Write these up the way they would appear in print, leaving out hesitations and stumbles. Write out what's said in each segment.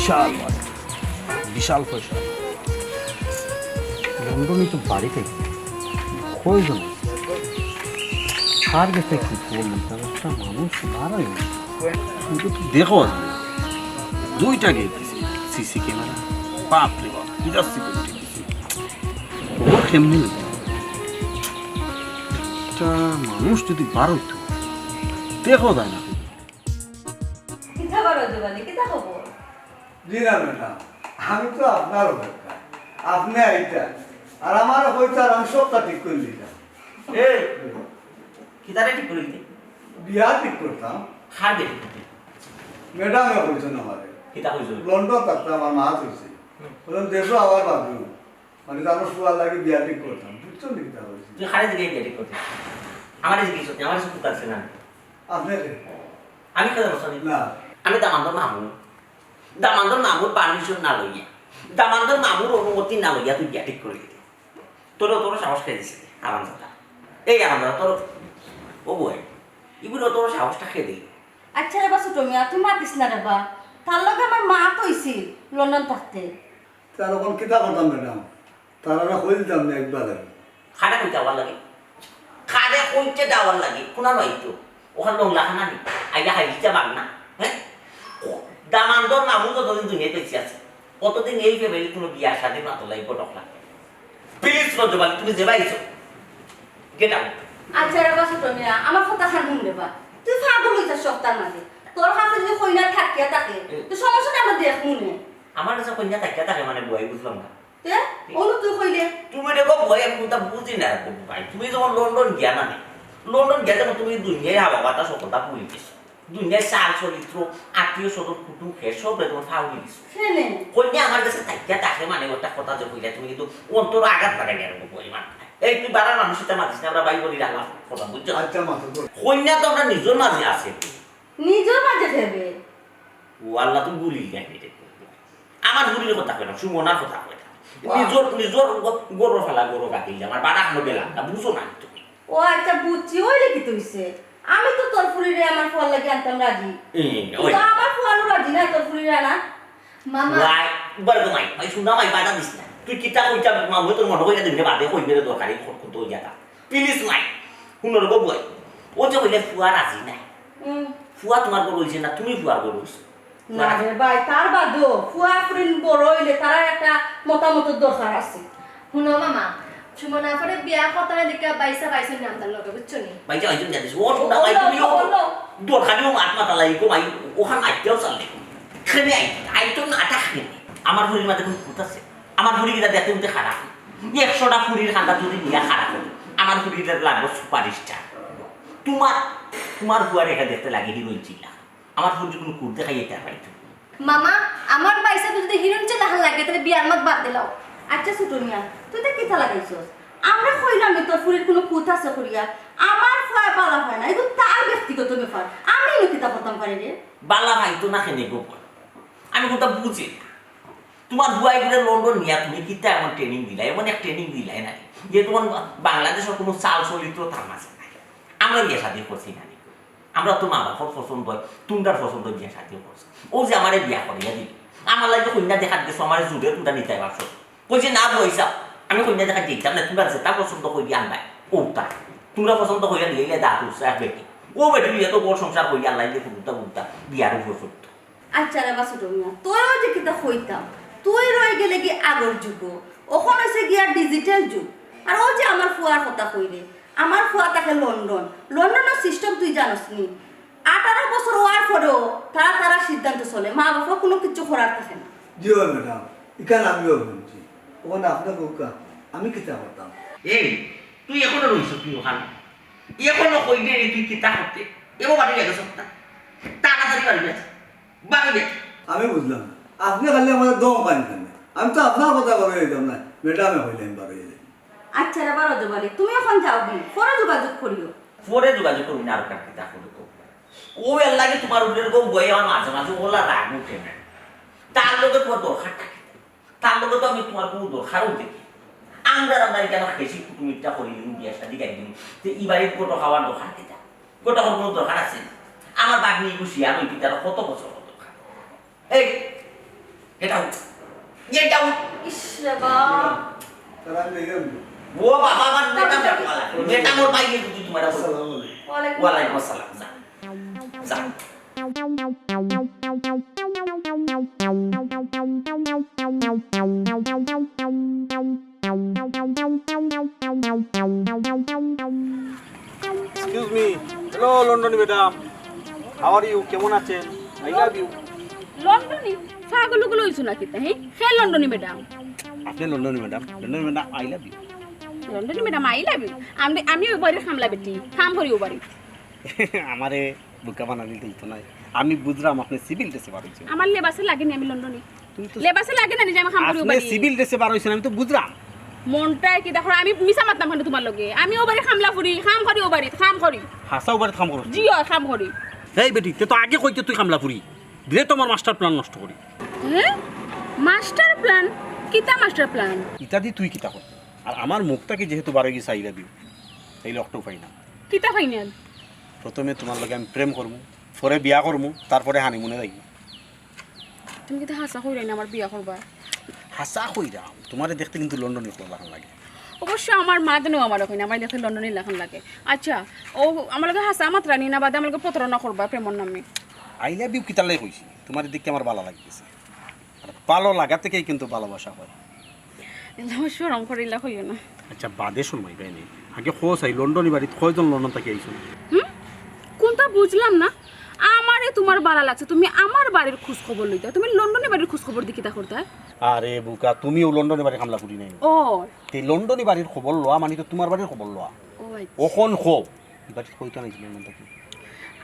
বিশাল বাড়ি, বিশাল পয়সা। লন্ডনে তো বাড়িতে প্রয়োজন আর গেছে কি বললাম, তার একটা মানুষ দাঁড়ায় কিন্তু দেখো দুইটা গেট সিসি ক্যামেরা, বাপ রে বাপ, বিরাট সিকিউরিটি দিছি। ও কেমনি একটা মানুষ যদি বার হইতো দেখো যায় না। জি না ম্যাডাম, আমি তো আপনার অপেক্ষা, আপনি আইটা আর আমার হইতো আর আমি সবটা ঠিক করে দিতাম। কিতারে ঠিক করে দিতে বিয়া ঠিক করতাম। খার বেটি করতে ম্যাডামে কইছো না আমারে, কিতা কইছো লন্ডন থাকতে আমার মা হয়েছে, বললাম দেশও আবার বাদু মানে আমার শুয়ার লাগে বিয়া ঠিক করতাম। বুঝছো নি কিতা হয়েছে? তুই খারে দিকে বিয়া ঠিক করতে আমারে জিজ্ঞেস করতে আমার কিছু করছে না। আপনি আমি কেন বসনি না, আমি দামান্দর মামুর পারমিশন না লইয়া, দামান্দর মামুর অনুমতি না লইয়া তুই বিয়া ঠিক করে দিতে তোর সাহস খেয়ে দিছে আরামদাদা। এই আরামদাদা তোর ও বই এগুলো তোর সাহসটা খেয়ে দিই। আচ্ছা রে বাসু তুমি তুই মাতিস না রে বা, তার লগে আমার মা কইছিল লন্ডন থাকতে। তার ওখান কিতা করতাম ম্যাডাম, তারা হয়ে দিতাম না একবার। খাড়া কইতে আবার লাগে, খাড়ে কইতে দেওয়ার লাগে কোনা নয় তো ওখানে লংলা খানা নি আইয়া খাই দিতে পার না। হ্যাঁ দামান্দর মামু যতদিন দুনিয়ায় বেঁচে আছে কতদিন এই ফ্যামিলি কোনো বিয়া শাদী না তোলাই বটক লাগে। প্লিজ রজবালি তুমি যে বাইছো গেট আউট। আচ্ছা রে বাসু তুমি আমার কথা খান রে বা, তুই পাগল হইছিস সপ্তাহের মাঝে, তোর কাছে যদি কইনা থাকিয়া থাকে তো সমস্যা আমার দেখ মনে। আমার কাছে কন্যা থাকিয়া থাকে মানে বই বুঝলাম না। তে অনু তুই কইলে তুমি দেখো বই আমি কোনটা বুঝি না ভাই। তুমি যখন লন্ডন গিয়া না লন্ডন গিয়া যখন তুমি দুনিয়ায় হাওয়া বাতাস সকলটা পুড়ি দিছো, দুনিয়ায় চাল চরিত্র আত্মীয় স্বজন কুটুম খেয়ে সব তোমার ফাউলি দিছো। কন্যা আমার কাছে থাকিয়া থাকে মানে ওটা কথা যে কইলা তুমি কিন্তু অন্তর আঘাত লাগাই আর বই মানে এই তুই বাড়ার মানুষের সাথে মাতিস না, আমরা বাই বলি রাখলাম কথা বুঝছো। আচ্ছা মাথা কন্যা তো আমরা নিজের মাঝে আছে, নিজের মাঝে ভেবে ও আল্লাহ তুমি গুলি আমার গুলির কথা কইলাম সুমনার কথা কইলাম নিজের গরু ফেলা গরু কাটি আমার বাড়া খানো গেলাম না বুঝো না তুমি। ও আচ্ছা বুঝছি, ওই লেগে তুইছে আমি তো তোর ফুলিরে আমার ফল লাগে আনতাম রাজি, তো আমার ফলও রাজি না তোর ফুলিরে আনা। মামা ভাই বড় মাই ভাই শুনা মাই বাধা দিস না, তুই কিতা কইতা মামু তোর মনে কইয়া দিনে বাদে কইবে রে দরকারি খট হই যাতা প্লিজ মাই শুনর গো বই ও যে কইলে ফুয়া রাজি নাই। ফুয়া তোমার গরু হইছে না তুমি ফুয়ার গরু হইছে না রে ভাই, তার বাদও ফুয়া ফুরিন বড় হইলে তার একটা মতামতের দরকার আছে। শুনো মামা, সুমনা পরে বিয়া কথায় দিকে বাইসা নাম তার লগে বুঝছো নি ভাই যাই তুমি জানিস ও শুনা ভাই তুমি ও দরকারিও মাত মাতা লাগি ভাই ওখানে আইতেও চাললে খেলে আইতো না আটা খালি আমার ফুরির মাঝে কোন ভূত আছে? আমার ফুরি কিটা দেখতে উঠতে খারাপ 100টা ফুরির খান্দা যদি নিয়ে খারাপ হলো আমার ফুরিটা লাগবে সুপারিশটা। তোমার বুয়া রেখা দেখতে লাগে হিরোইন চিল্লা, আমার ফুরি কোনো কুর দেখাই এটা পাইতো। মামা আমার বাইসা যদি হিরোইন চেয়ে দেখা লাগে তাহলে বিয়ার মত বাদ দিলাও। আচ্ছা সুটনিয়া তুই তো কিতা লাগাইছস? আমরা কইলাম তোর ফুরির কোনো কুত আছে করিয়া, আমার ফুয়া পালা হয় না, এগুলো তার ব্যক্তিগত ব্যাপার, আমি এনে কিতা করতাম পারি রে। বালা ভাই তো না খেনে গোপন আমি কোনটা বুঝি তোমার বুয়াই করে লন্ডন নিয়ে তুমি কিতা এমন ট্রেনিং দিলাই, এমন এক ট্রেনিং দিলাই না যে তোমার বাংলাদেশের কোনো চাল চরিত্র তার মাঝে নাই। আমরা বিয়ে শাদী করছি না, আমরা তো মা বাবার পছন্দ হয় তুমটার পছন্দ বিয়ে শাদী করছি। ও যে আমার বিয়া করিয়া দিল আমার লাগে কন্যা দেখা দিছো আমার জুড়ে তোমরা নিতে পারছো কইছে না বইসা আমি কন্যা দেখা দিতাম না, তোমরা যেটা পছন্দ করি আনবাই ওটা তোমরা পছন্দ করিয়া নিয়ে দা তুলছে এক বেটি ও বেটি নিয়ে তো বড় সংসার করিয়া আল্লাহ দিয়ে ফুটুতা ফুটুতা বিয়ার উপর ফুটতো। আচ্ছা রে বাসু টমিয়া তোরও যে কিতা কইতাম, তুই রয়ে গেলে কি আগর যুগ, ওখন হয়েছে গিয়া ডিজিটাল যুগ। আর ও যে আমার ফুয়ার কথা কইলে, আমার ফুয়া থাকে লন্ডন, লন্ডনের সিস্টেম তুই জানোস নি, 18 বছর হওয়ার পরেও তারা সিদ্ধান্ত চলে, মা বাবা কোনো কিছু করার থাকে না। জি ম্যাডাম, এখানে আমিও বলছি ওখানে আপনার বউকা আমি কিতা করতাম। এই তুই এখনো রইছ তুই ওখানে এখনো কই দে তুই কিতা করতে এবার বাড়ি গেছ না তাড়াতাড়ি বাড়ি গেছে বাড়ি গেছে। আমি বুঝলাম না, আপনি খালি আমাদের দম পান কেন? আমি তো আপনার কথা বলে দিতাম না, ম্যাডামে হইলেন বাড়ি যাই। আচ্ছা রে বারো জবালি তুমি এখন যাও কি পরে যোগাযোগ করিও। পরে যোগাযোগ করবি না আর কার কিতা করবো ও এর লাগে তোমার উঠে বই আমার মাঝে মাঝে ওলা রাগ উঠে না, তার লোকে তোমার দরকার থাকে, তার লোকে তো আমি তোমার কোনো দরকারও দেখি। আমরা কেন বেশি কুটুমিটা করিলিম বিয়া শাদি গাইদিন যে ই বাড়ির গোটো খাওয়ার দরকার কিতা গোটা খাওয়ার কোনো দরকার আছে না? আমার বাঘ নিয়ে বসিয়া আমি পিতার কত বছর দরকার। এই এটাও এটাও ইস রে বা তারা দেখেন ও বাবা আমার মেটা মোর বাইরে যদি তোমার আসসালামু আলাইকুম ওয়ালাইকুম আসসালাম যা যা excuse me hello London madam how are you কেমন আছেন আই লাভ ইউ লন্ডনী পাগলগুলো হইছো নাকি তা হ্যাঁ সে লন্ডনী ম্যাডাম আপনি London madam I love you লন্ডনী ম্যাডাম আই লাভ ইউ আমি ওই বাড়ির খামলা বেটি কাম করি ও বাড়ি আমারে বুকা বানানি দিত না আমি বুঝলাম আপনি সিভিল ড্রেসে বার হইছেন আমার লেবাসে লাগেনি আমি লন্ডনী তুমি তো লেবাসে লাগে না যে আমি কাম করি ও আপনি বাড়ি সিভিল ড্রেসে বার হইছেন আমি তো বুঝলাম মনটা কি দেখো আমি মিছা মারতাম কেন তোমার লগে আমি ও বাড়ি খামলা ফুরি কাম করি ও বাড়ি কাম করি হাসাও বারে কাম করছ জি ও কাম করি এই বেটি তে তো আগে কইতে তুই কামলা পুরি দিলে তোমার মাস্টার প্ল্যান নষ্ট করি হ্যাঁ মাস্টার প্ল্যান কিতা মাস্টার প্ল্যান ইত্যাদি তুই কিতা কর আর আমার মুখটাকে যেহেতু বার হয়ে গেছে আই লাভ ইউ এই লকটাও পাই না কিতা ফাইনাল প্রথমে তোমার লগে আমি প্রেম করবো পরে বিয়া করবো তারপরে হানিমুনে যাইব তুমি কিতা হাসা কইরাই না আমার বিয়া করবা হাসা কইরা তোমারে দেখতে কিন্তু লন্ডনে খুব ভালো লাগে অবশ্য আমার মা দেনও আমার ওখানে আমার দেখে লন্ডনে লেখান লাগে আচ্ছা ও আমার লগে হাসা মাত্রা নি না বাদে আমার লগে প্রতারণা করবা প্রেমর নামে আই লাভ ইউ কিতালে কইছি তোমার দেখতে আমার ভালো লাগতেছে আর ভালো লাগা থেকেই কিন্তু ভালোবাসা হয় আমার সরম করিলা হইও না আচ্ছা বাদে শুনমাই ভাই নেই আগে খোঁজ আই লন্ডনই বাড়িতে কয়জন লন্ডন থেকে আইছো কোনটা বুঝলাম না আমারে তোমার ভালো লাগছে তুমি আমার বাড়ির খোঁজ খবর লইতা তুমি লন্ডনে বাড়ির খোঁজ খবর দি কিতা করতা আরে বুকা তুমিও লন্ডনে বাড়ি কামলা করি নাই ও এই লন্ডনি বাড়ির খবর লওয়া মানে তো তোমার বাড়ির খবর লওয়া ও আচ্ছা। ওখন খোব বাড়ি কইতো নাই লন্ডন থেকে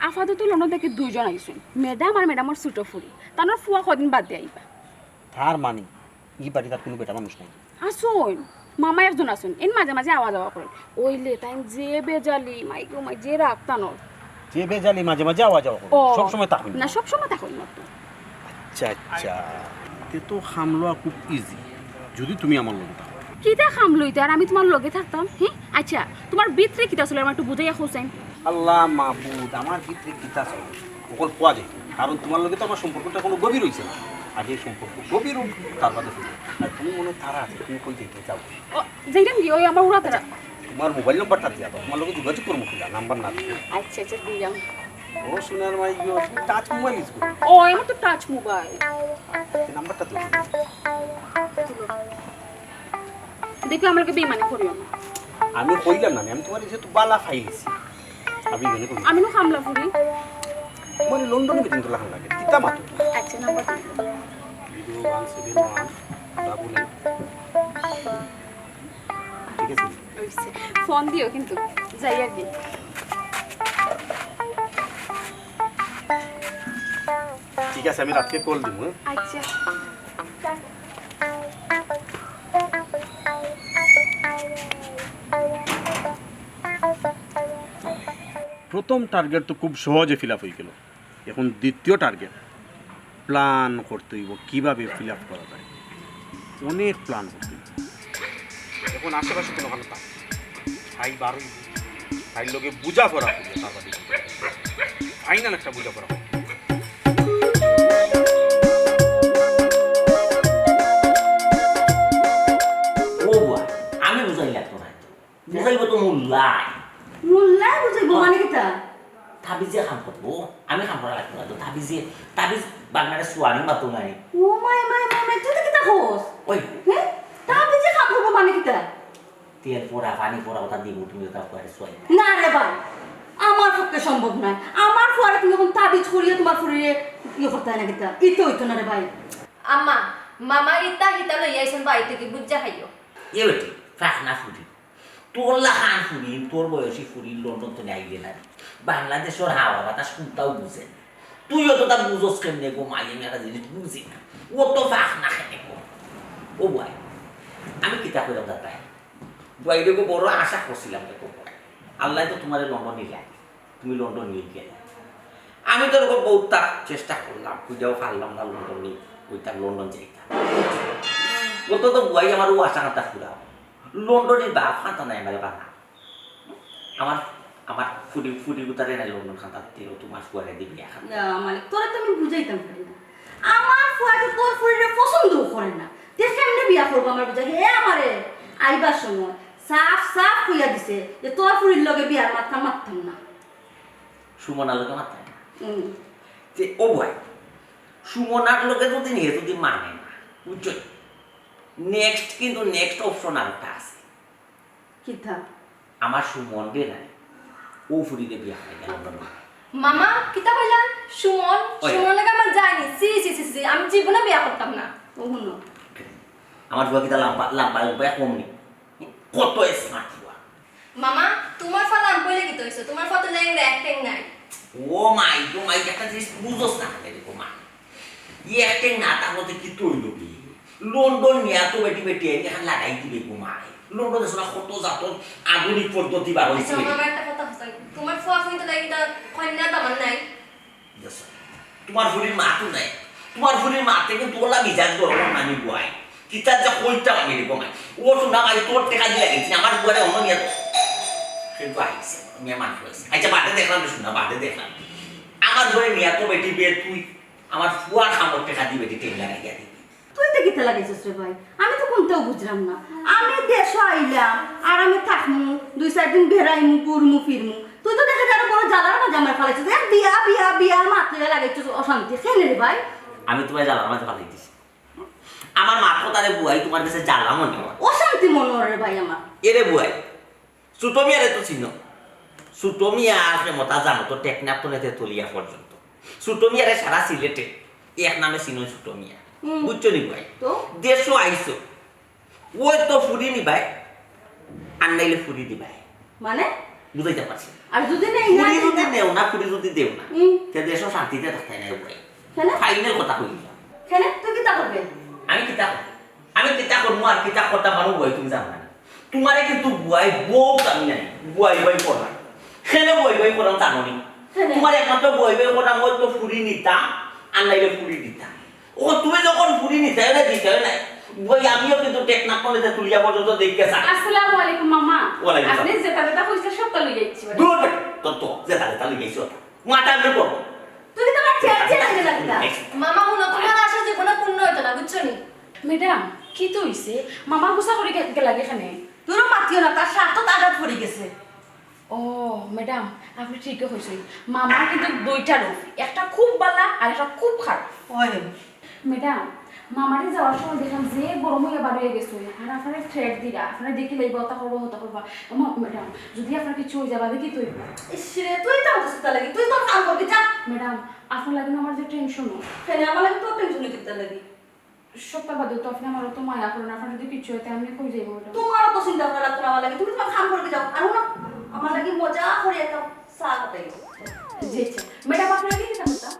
আপাতত লন্ডন থেকে দুইজন আইছেন ম্যাডাম আর ম্যাডামের ছোট ফুরি তার ফুয়া কদিন বাদ দিয়ে আইবা তার মানে এই বাড়ি তার কোনো বেটা মানুষ নাই আসুন মামা একজন আসুন এর মাঝে মাঝে আওয়া যাওয়া করেন ওইলে তাই যে বেজালি মাইকো মাই যে রাখতানোর যে বেজালি মাঝে মাঝে আওয়াজ যাওয়া করে ও সব সময় তাকুন না সব সময় থাকুন না তো আচ্ছা আচ্ছা তে তো হামলা খুব ইজি যদি তুমি আমার লগে থাকো কিতা খাম লইতে আর আমি তোমার লগে থাকতাম হ্যাঁ আচ্ছা তোমার ভিতরে কিতা ছিল আমার একটু বুঝাইয়া হোসেন আল্লাহ মাহবুদ আমার ভিতরে কিতা আছে সকল পাওয়া যায় কারণ তোমার লগে তো আমার সম্পর্কটা কোনো গভীর হইছে না আগে সম্পর্ক গভীর হোক তারপরে শুরু আর তুমি মনে হয় তারা আছে তুমি কই যেতে চাও ও যেইটাম কি ওই আমার উড়াতারা তোমার মোবাইল নাম্বারটা দিয়া দাও তোমার লগে যোগাযোগ করবো কিনা নাম্বার না দিয়ে আচ্ছা আচ্ছা দিলাম ও সোনার মাই গো টাচ মোবাইল ইউজ করো ও আমার তো টাচ মোবাইল নাম্বারটা দাও দেখি আমাকে বেমানি করিও না আমি কইলাম না আমি তোমার যেহেতু বালা ফাইলিছি আমি এখানে কই আমি নো খামলা ফুরি মানে লন্ডনে মিটিং তো লাগান লাগে কিতা মাত্র আচ্ছা নাম্বার 0171 বাবু নাই ঠিক আছে হইছে ফোন দিও কিন্তু যাই আর কি ঠিক আছে আমি রাতকে কল দিব আচ্ছা প্রথম টার্গেট তো খুব সহজে ফিল আপ হয়ে গেল এখন দ্বিতীয় টার্গেট প্ল্যান করতে হইব কীভাবে ফিল আপ করা যায় অনেক প্ল্যান করতে হইব এখন আশেপাশে কোনো ভালো তা ছাই বারো ছাইর লোকে বুঝা করা হবে তারপরে ফাইনাল একটা বুঝা করা হবে ও বুয়া আমি বুঝাই লাগতো না বুঝাইব তো মোল্লাই মোল্লাই বুঝাইব মানে কিতা তাবিজে কাম করবো আমি কাম করা লাগতো না তো তাবিজ বাংলাদেশ সোয়ারি মাতো নাই ও মাই মাই মাই মাই তুই তো কিতা হোস ওই হ্যাঁ তা বুঝে খাব করব মানে কিতা তেল পোড়া পানি পোড়া ওটা দিব তুমি তা করে সোয়ারি না রে ভাই আমার পক্ষে সম্ভব নয় আমার ফুয়ারে তুমি যখন তাবিজ করিয়ে তোমার ফুরিয়ে ইয়ে করতে হয় না কিতা ইতো হইতো না রে ভাই আম্মা মামা ইতা হিতা লই আইছন বাড়িতে কি বুঝা খাইও এ বেটি ফাঁকনা ফুরি তোর লাখান ফুরি তোর বয়সী ফুরি লন্ডন তো আইলে না বাংলাদেশের হাওয়া বাতাস কোনটাও বুঝে তুইও তো তার বুঝোস কেমনে গো মাইয়ে একটা জিনিস বুঝি না ও তো ফাঁকনা খেতে গো ও ভাই আমি কিতা করে দাঁড়াই বাইরেকে বড় আশা করছিলাম দেখো আল্লাহ তো তোমার লন্ডন নিলে তুমি লন্ডন নিয়ে গেলে আমি তো এরকম বহুত চেষ্টা করলাম খুঁজেও পারলাম না লন্ডন নিয়ে ওইটা লন্ডন যাইতাম ও তো বুয়াই আমার ও আশা কাটা ফুরাও লন্ডনের বা ফাঁতা নাই আমার বানা আমার আমার ফুটি ফুটি গুতারে নাই লন্ডন খাতা তেল তোমার ফুয়ারে দিবি এখন মানে তোরা তো আমি বুঝাইতাম পারি না আমার ফুয়াকে তোর ফুরিরে পছন্দও করে না তুই কেমনে বিয়া করবো আমার বুঝা হে আমারে আইবার সময় সাফ সাফ কইয়া দিছে যে তোর ফুরির লগে বিয়ার মারতাম না সুমনার লোকে মাথায় না হুম। যে ও ভাই সুমনার লোকে যদি নিয়ে যদি মানে না বুঝছো নেক্সট কিন্তু নেক্সট অপশন আরেকটা আছে কি থা আমার সুমন রে নাই ও ফুরিতে বিয়া হয় গেল মামা কিতা কইলা সুমন ওই। সুমন লাগে আমার যায়নি সি সি সি সি আমি জীবনে বিয়া করতাম না ও হুনো আমার বুয়া কিতা লাম্বা লাম্বা উপায় কম নেই কত স্মার্ট বুয়া মামা তোমার ফালাম কইলে কি হইছে তোমার ফটো লেংরা অ্যাক্টিং নাই ও মাই একটা জিনিস বুঝোস না দেখো মা ই একটা না তার মধ্যে কি তৈল বি লন্ডন নিয়ে তো বেটি এখান লাগাই দিবে ঘুমায় লন্ডন দেশ না কত জাতন আধুনিক পদ্ধতি বার হয়েছে আচ্ছা মামা একটা কথা হচ্ছে তোমার ফুয়া ফুইতে লাগি তা কন্যা দামান নাই তোমার ফুলির মা তো নাই তোমার ফুলির মাতে কিন্তু তোলা মিজাজ গরম নামি বুয়াই কিতার যা কইতা আমি রে ঘুমাই ও শোনা ভাই তোর টেকা দিয়ে লাগিয়েছি আমার বুয়ারে অন্য নিয়ে কিন্তু আইছে মেয়ে মানুষ হয়েছে আচ্ছা বাদে দেখলাম শোনা বাদে দেখলাম আমার ঘরে নিয়ে তো বেটি বিয়ে তুই আমার ফুয়ার খামর টেকা দিয়ে বেটি টেন লাগাইয়া দিবি তুই তো কিতা লাগাইছিস রে ভাই আমি তো কোনটাও বুঝলাম না আমি দেশ আইলাম আর আমি থাকমু 2-4 দিন বেড়াইমু ঘুরমু ফিরমু তুই তো দেখা যাবে কোনো জ্বালার মাঝে আমার ফেলাইছিস এক বিয়া বিয়া বিয়া মাত্রে লাগাইছিস অশান্তি খেলে রে ভাই আমি তোমার জ্বালার মাঝে পালাই দিছি আমার মাত্র তারে বুয়াই তোমার কাছে জ্বালা মনে হয় অশান্তি মনে হয় রে ভাই আমার এরে বুয়াই সুটমিয়ারে তো চিনো সুটমিয়া আসলে মতা জানো তো টেকনাপ তো নেতে তলিয়া পর্যন্ত সুটমিয়ারে সারা সিলেটে এক নামে চিনো সুটমিয়া বুঝছো নি ভাই তো দেশও আইসো ওই তো ফুরি নি ভাই আর নাইলে ফুরি দি ভাই মানে বুঝাইতে পারছি আর যদি নেই না ফুরি যদি নেও না ফুরি যদি দেও না হুম। তে দেশও শান্তিতে থাকতে নাই ভাই কেন ফাইনাল কথা কইলাম কেন তুই কিতা করবে আমি কিতা করবো আর কিতা কথা মানুষ বই তুমি জানো না তোমারে কিন্তু বুয়াই বউ আমি নাই বুয়াই বই পড়া খেলে বই পড়াম জানো নি কেনে? তোমার একমাত্র বই পড়াম ওই তো ফুরি নিতাম আর নাইলে ফুরি দিতাম ও তুমি যখন ফুরি নিতে না দিতে নাই বই আমিও কিন্তু টেকনাফ কলেজে তুলিয়া পর্যন্ত দেখতে চাই আসসালামু আলাইকুম মামা ওয়ালাইকুম আপনি যেটা কইছে সব তো লই যাচ্ছি দূর তো যে তালে গেছো মাথা আমি করবো তুই কিতা আমার চেয়ে লাগে লাগতা মামা হুনো তোমার আশা জীবনে পূর্ণ হইতো না বুঝছো নি ম্যাডাম কি তো হইছে মামা গুছা করে লাগে এখানে তোর মাতিও না তার স্বার্থ আঘাত পড়ে গেছে ও ম্যাডাম আপনি ঠিকই হয়েছে মামার কিন্তু দুইটা রূপ একটা খুব বালা আর একটা খুব খারাপ ওই ম্যাডাম মামারে যাওয়ার সময় দেখলাম যে গরম হয়ে বার হয়ে গেছে আর আপনার থ্রেড দিরা আপনার দেখি লাগবে হতা করবা ম্যাডাম যদি আপনার কিছু হয়ে যাবে দেখি তুই ইসরে তুই তো আমাদের সাথে লাগি তুই তো কাম করবি যা ম্যাডাম আপনার লাগে না আমার যে টেনশন কেন আমার লাগে তো টেনশন কিতা লাগি সপ্তাহ বাদে তো আপনি আমার তো মায়া করেন আপনার যদি কিছু হয় আমি কই যাইব ম্যাডাম তোমারও তো চিন্তা করা লাগতো না আমার লাগে তুমি তোমার কাম করবি যাও আর না আমার লাগে মজা করে একটা চা খাই জি আচ্ছা ম্যাডাম আপনার লাগে কি সমস্যা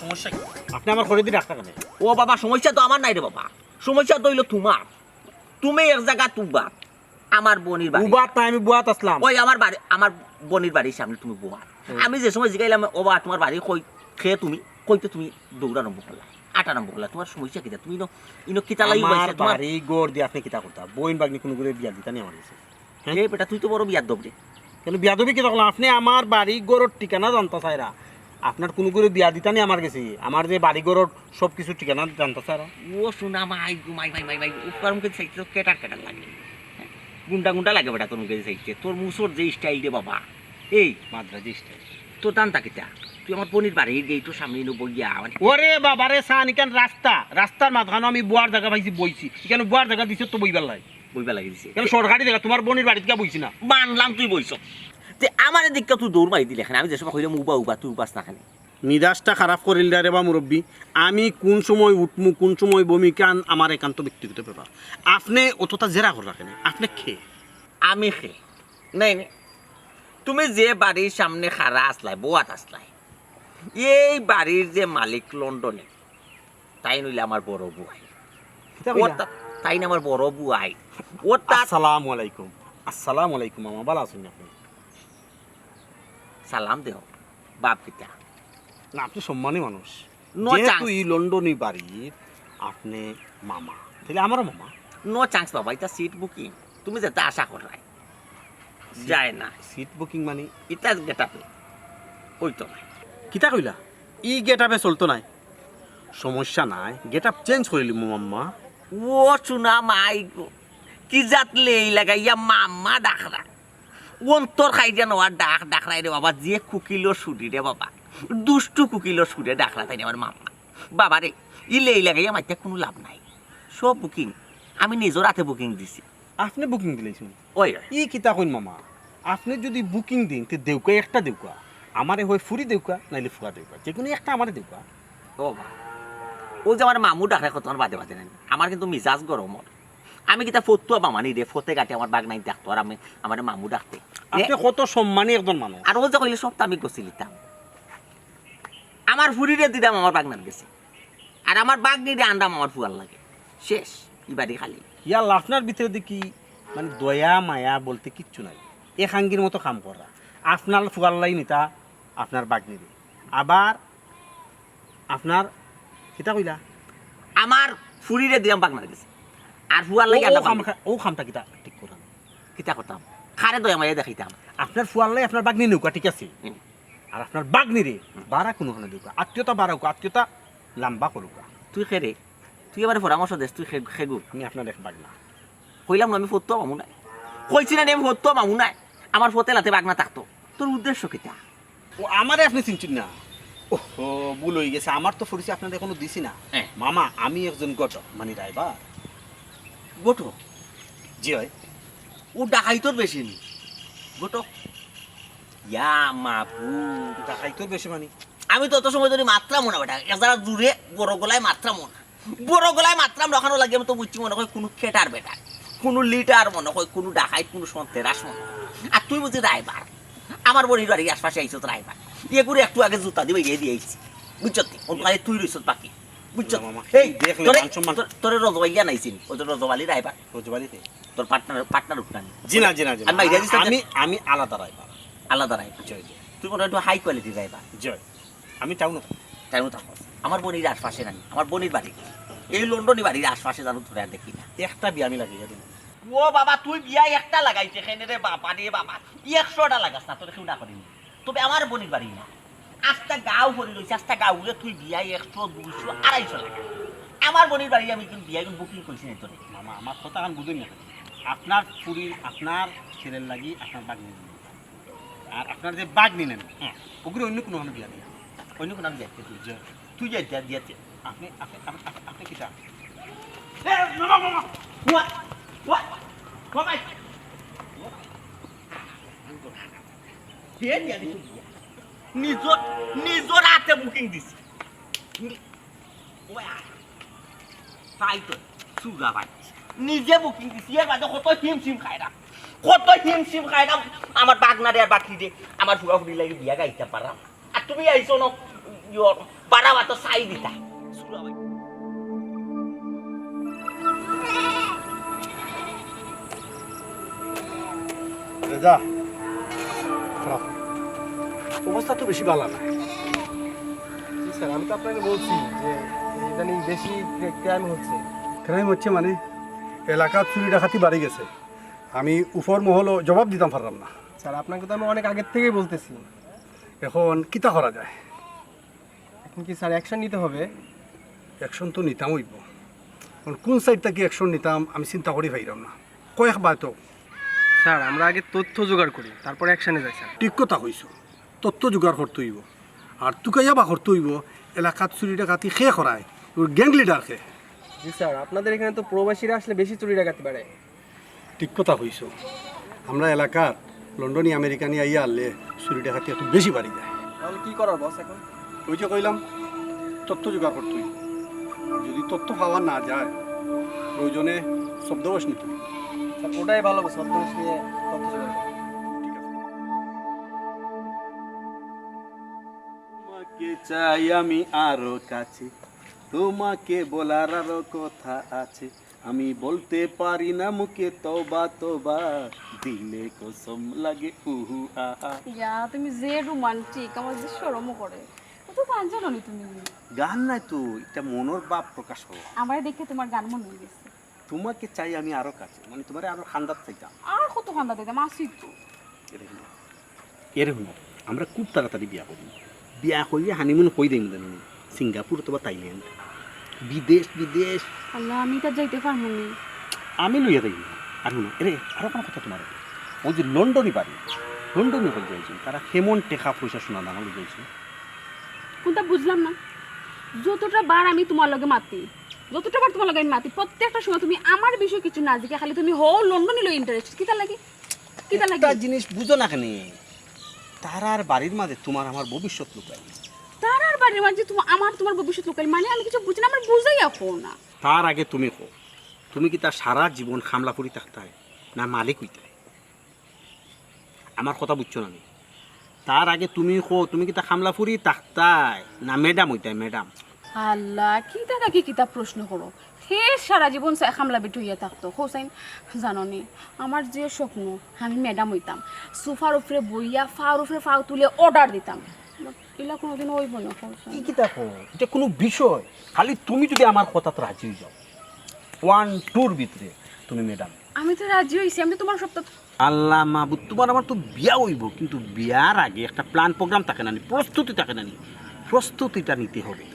সমস্যা কি আপনি আমার করে দিয়ে ডাক্তার কেন ও বাবা সমস্যা তো আমার নাই রে বাবা সমস্যা তো হইলো তোমার তুমি এক জায়গা তুবা আমার বোনির বাড়ি বুবাত না আমি বুয়াত আসলাম ওই আমার বাড়ি আমার বোনির বাড়ির সামনে তুমি বোয়া আমি যে সময় জিগাইলাম ও বা তোমার বাড়ি কই খেয়ে তুমি কইতে তুমি দৌড়া নম্বর করলা 8 নম্বর করলা তোমার সমস্যা কিটা তুমি ইনো কিতা লাগি আমার বইছে তোমার বাড়ি গোর দিয়ে আপনি কিতা করতা বইন বাগনি কোনো করে বিয়া দিতা নি আমার কাছে এই বেটা তুই তো বড় বিয়ার দবরে কেন বিয়া দেবি কি তখন আপনি আমার বাড়ি গোরর ঠিকানা জানতা চাইরা আপনার কোনো করে বিয়া দিতা নি আমার কাছে আমার যে বাড়ি গোরর সব কিছু ঠিকানা জানতা চাইরা ও শোনা মাই মাই উপর মুখে সাইতে তো কেটার লাগে গুন্ডা লাগে বেটা তোর মুখে সাইতে তোর মুসর যে স্টাইল রে বাবা এই মাদ্রাজি স্টাইল তোর দানটা কিটা তুই আমার বোনির বাড়ির গেইটো সামনে নো বইয়া মানে ওরে বাবা রে সান ইকান রাস্তার মাঝখানে আমি বুয়ার জায়গা পাইছি বইছি এখানে বুয়ার জায়গা দিছে তো বইবার লাই বইবা লাগি দিছে কেন সরকারি জায়গা তোমার বোনের বাড়িতে কে বইছি না মানলাম তুই বইছ যে আমার দিকটা তুই দৌড় মারি দিলে এখানে আমি যে সময় কইলাম উবা তুই উপাস না খানে মিজাজটা খারাপ করিল রে বা মুরব্বী আমি কোন সময় উঠমু কোন সময় বমি কান আমার একান্ত ব্যক্তিগত ব্যাপার আপনি অতটা জেরা করে রাখেন আপনি খেয়ে আমি খে নাই তুমি যে বাড়ির সামনে খারা আসলাই বোয়াত আসলাই এই বাড়ির যে মালিক লন্ডনে তাই নইলে আমার বড় বুয়াই কিতা কইলা? তাই না আমার বড় বুয়াই ওর তা আসসালামু আলাইকুম। আসসালামু আলাইকুম মামা, ভালো আছেন আপনি? সালাম দেও বাপ পিতা না আপনি সম্মানী মানুষ। No যেহেতু chance. এই লন্ডনই বাড়ি, আপনি মামা, তাহলে আমারও মামা। নো চান্স বাবা, এটা সিট বুকিং তুমি যেতে আশা করাই যায় না। সিট বুকিং মানে এটা গেটাপে ওই তো নাই কিতা কইলা? ই গেট আপে চলতো নাই, সমস্যা নাই, গেট আপ চেঞ্জ করিলি মাম্মা। ও চুনা মাই গো কি জাতলে এই লাগাইয়া মাম্মা ডাকরা অন্তর খাই যেন আর ডাকরাই রে বাবা, যে কুকিলো সুরি রে বাবা, দুষ্টু কুকিলো সুরে ডাকরা তাই আমার মাম্মা বাবা রে। ইলে এই লাগাইয়া মাইতে কোনো লাভ নাই, সব বুকিং আমি নিজের হাতে বুকিং দিছি। আপনি বুকিং দিলেছেন? ওই ই কিতা কইন মামা, আপনি যদি বুকিং দিন তে দেউকা একটা দেউকা, আমারে হয় ফুরি দেউকা নাইলে ফুয়া দেউকা, যে কোনো একটা আমারে দেউকা। ও বা ও যে আমার মামু ডাকরা কত বাদে বাদে নাই, আমার কিন্তু মিজাজ গরম। আমি কিতা ফতুয়া মামানি রে, ফতে গাটে আমার বাগ নাই ডাকতো, আর আমি আমার মামু ডাকতে। আপনি কত সম্মানী একজন মানুষ। আর ও যে কইলে সব আমি গছিলিতাম, আমার ফুরিরে দিদাম আমার বাগনার গেছে, আর আমার বাগ নিয়ে আন্দাম আমার ফুয়ার লাগে, শেষ ইবাদি খালি। ইয়াল আপনার ভিতরে দেখি মানে দয়া মায়া বলতে কিচ্ছু নাই, একাঙ্গির মতো কাম করা। আপনার ফুয়ার লাই নিতা আপনার বাগনিরে, আবার আপনার কিতা কইলা আমার ফুরিরে দিদাম বাগনার গেছে, আর ফুয়ার লাগে আন্দাম ও খামটা কিতা ঠিক করা কিতা করতাম, খারে দয়া মাইয়া দেখাইতাম। আপনার ফুয়ার লাই আপনার বাগনি নৌকা ঠিক আছে, হুম। আর আপনার বাগনিরে বাড়া কোনোখানে দেউকা, আত্মীয়তা বাড়াউকা, আত্মীয়তা লাম্বা করুকা। তুই খেরে তুই এবারে পরামর্শ দেস, তুই খেগু আমি আপনার এক বাগনা। কইলাম না আমি ফতুয়া মামু নাই, কইছি না আমি ফতুয়া মামু নাই, আমার ফতে লাতে বাগনা থাকতো। তোর উদ্দেশ্য কিতা? ও আমারে আপনি চিনছেন না? ও ভুল হয়ে গেছে, আমার তো পরিচয় আপনাদের এখনো দিছি না। হ্যাঁ। মামা আমি একজন গটক মানে ড্রাইভার। গোটো জি হয়। ও ডাকাই তোর বেশি নি গোটো ইয়া মাপু। দেখাইতো বেশি মানে আমি তো অত সময় ধরে মাত্রা মনে বেটা যারা দূরে বড় গলায় মাত্রা মনে, বড় গলায় মাত্রা রাখানো লাগে। আমি তো বুঝছি মনে হয় কোনো খেটার বেটা, কোনো লিটার মনে হয়, কোনো ডাকাই, কোনো সন্তেরাস মনে হয়। আর তুই বুঝি রাইবার, আমার বড়ির বাড়ির আশপাশে আইসো তো রাইবার, ইয়ে করে একটু আগে জুতা দিবে ইয়ে দিয়ে আইছি, বুঝছ তুই রইস বাকি, বুঝছ? না মামা, এই দেখলে তোরে মান সম্মান। তোরে রজবাইয়া নাইছিন, ওই তো রজবালি রাইবার রোজবাড়িতে। তোর পার্টনার উঠানি। জি না জি না জি না। আমি বাইরে দিছি আমি আমি আলাদা ড্রাইভার। আলাদা রাইবার, জয় জয় তুই মনে হয় একটু হাই কোয়ালিটি রাইবার। জয়। আমি টাউন তাই মতো আমার বোনের আশপাশে নাই, আমার বোনের বাড়ি এই লন্ডনী বাড়ির আশপাশে জানো ধরে আর দেখি না। একটা বিয়া আমি লাগিয়ে দিন। ও বাবা তুই বিয়া একটা লাগাইছে এখানে রে বাবা রে বাবা, 100টা লাগাস না তোর কেউ না করিনি। তবে আমার বোনের বাড়ি না, আস্তা গাঁও ভরি রয়েছে, আস্তা গাঁও বলে তুই বিয়া 100, 200, 250 লাগা। আমার বোনের বাড়ি আমি কিন্তু বিয়া বুকিং করছি না তোরে। মামা আমার কথা এখন বুঝুন না, আপনার পুরী আপনার ছেলের লাগি আপনার বাঘ নিয়ে নেন, আর আপনার যে বাঘ নিয়ে নেন ওগুলো অন্য কোনো বিয়া নেই। অন্য কোনো আমি দেখতে তুই জয়। তুই যাই দিয়াতে আপনি আপনি আপনি আপনি কিটা নিজর হাতে বুকিং দিছি তাই তো সুগা ভাই নিজে বুকিং দিছি, এর বাদে কত হিমশিম খাইলাম, কত হিমশিম খাইলাম। আমার বাগনারে আর বাকি দিয়ে আমার ফুরা ফুরি লাগে বিয়া গাইতে পারলাম, আর তুমি আইসো না বাড়াবা তো চাই দিতা সুগা ভাই। যা অবস্থা তো বেশি ভালো না। স্যার আমি তো আপনাকে বলছি যে ইদানিং বেশি ক্রাইম হচ্ছে। ক্রাইম হচ্ছে মানে এলাকার চুরি ডাকাতি বাড়ি গেছে, আমি উপর মহলও জবাব দিতাম পারলাম না। স্যার আপনাকে তো আমি অনেক আগের থেকেই বলতেছি, এখন কিতা করা যায়? এখন কি স্যার অ্যাকশন নিতে হবে? অ্যাকশন তো নিতাম হইব, এখন কোন সাইড থেকে অ্যাকশন নিতাম আমি চিন্তা করি পাইলাম না। কয়েকবার তো স্যার আমরা আগে তথ্য জোগাড় করি তারপর অ্যাকশনে যাই স্যার। ঠিক কথা কইস, তথ্য জোগাড় করতে হইব, আর তুকাইয়া বা করতে হইব এলাকার চুরি ডাকাতি খে করায় গ্যাং লিডার খে। জি স্যার আপনাদের এখানে তো প্রবাসীরা আসলে বেশি চুরি ডাকাতি বাড়ে। ঠিক কথা কইস, আমরা এলাকার লন্ডনী আমেরিকানি আইয়া আনলে চুরি ডাকাতি একটু বেশি বাড়ি যায়। তাহলে কি করার বস এখন? ওই যে কইলাম তথ্য জোগাড় করতে হইব, আর যদি তথ্য পাওয়া না যায় প্রয়োজনে শব্দবশ নিতে হইব। স্যার ওটাই ভালো সব নিয়ে তথ্য জোগাড় করা। ঠিক আছে। তোমাকে চাই আমি আরো কাছে, তোমাকে বলার আরো কথা আছে, আমি বলতে পারি না মুখে, তবা তবা দিলে কসম লাগে উহু আহা। ইয়া তুমি যে রোমান্টিক, আমার যে শরমও করে। কত গান জানো নি তুমি? গান নাই তো, এটা মনের ভাব প্রকাশ করো। আমার দেখে তোমার গান মনে হয়ে গেছে। তোমাকে চাই আমি আরো কাছে, মানে তোমার আরো খান্দাত চাইতাম। আর কত খান্দা দিতাম, আসি তো। এরকম আমরা খুব তাড়াতাড়ি বিয়া করি, বিয়া করিয়ে হানিমুন কই দিই জানি, সিঙ্গাপুর অথবা থাইল্যান্ড, বিদেশ বিদেশ। আল্লাহ আমি তো যাইতে পারবো না। আমি লইয়া যাই। আর শুনো এরে আরো কোনো কথা তোমার, ওই যে লন্ডনই পারি, লন্ডনে হয়ে যাইছে তারা কেমন টেকা পয়সা শোনা দাম হয়ে যাইছে। কোনটা বুঝলাম না। যতটা বার আমি তোমার লগে মাতি, যতটা বার তোমার লগে আমি মাতি, প্রত্যেকটা সময় তুমি আমার বিষয়ে কিছু না জিজ্ঞাসা, খালি তুমি হোল লন্ডনে লই ইন্টারেস্ট। কিতা লাগে কিতা লাগে? একটা জিনিস বুঝো না কেন, তারার বাড়ির মাঝে তোমার আমার ভবিষ্যৎ লুকাই। তারার বাড়ির মাঝে তোমার ভবিষ্যৎ লোকাল, মানে আমি কিছু বুঝি না, আমার বুঝাই এখন না। তার আগে তুমি কো, তুমি কি তার সারা জীবন খামলাপুরি থাকতায় না মালিক হইতায়? আমার কথা বুঝছো না? তার আগে তুমি কো, তুমি কি তা খামলাপুরি থাকতায় না ম্যাডাম হইতায়? ম্যাডাম আল্লাহ কিতা নাকি কিতা প্রশ্ন করো। হে সারা জীবন খামলা বেটু হইয়া থাকতো। হোসাইন জাননি আমার যে স্বপ্ন আমি ম্যাডাম হইতাম, সোফার উপরে বইয়া ফার উপরে ফাও তুলে অর্ডার দিতাম। এগুলা কোনোদিন হইব না হোসাইন। কি দেখো, এটা কোনো বিষয়, খালি তুমি যদি আমার কথাতে রাজি হয়ে যাও, 1-2 ভিতরে তুমি ম্যাডাম। আমি তো রাজি হয়েছি, আমি তো তোমার সপ্তাহ। আল্লাহ মাহবুব, তোমার আমার তো বিয়া হইব, কিন্তু বিয়ার আগে একটা প্ল্যান প্রোগ্রাম থাকে না, প্রস্তুতি থাকে না, প্রস্তুতিটা নিতে হবে।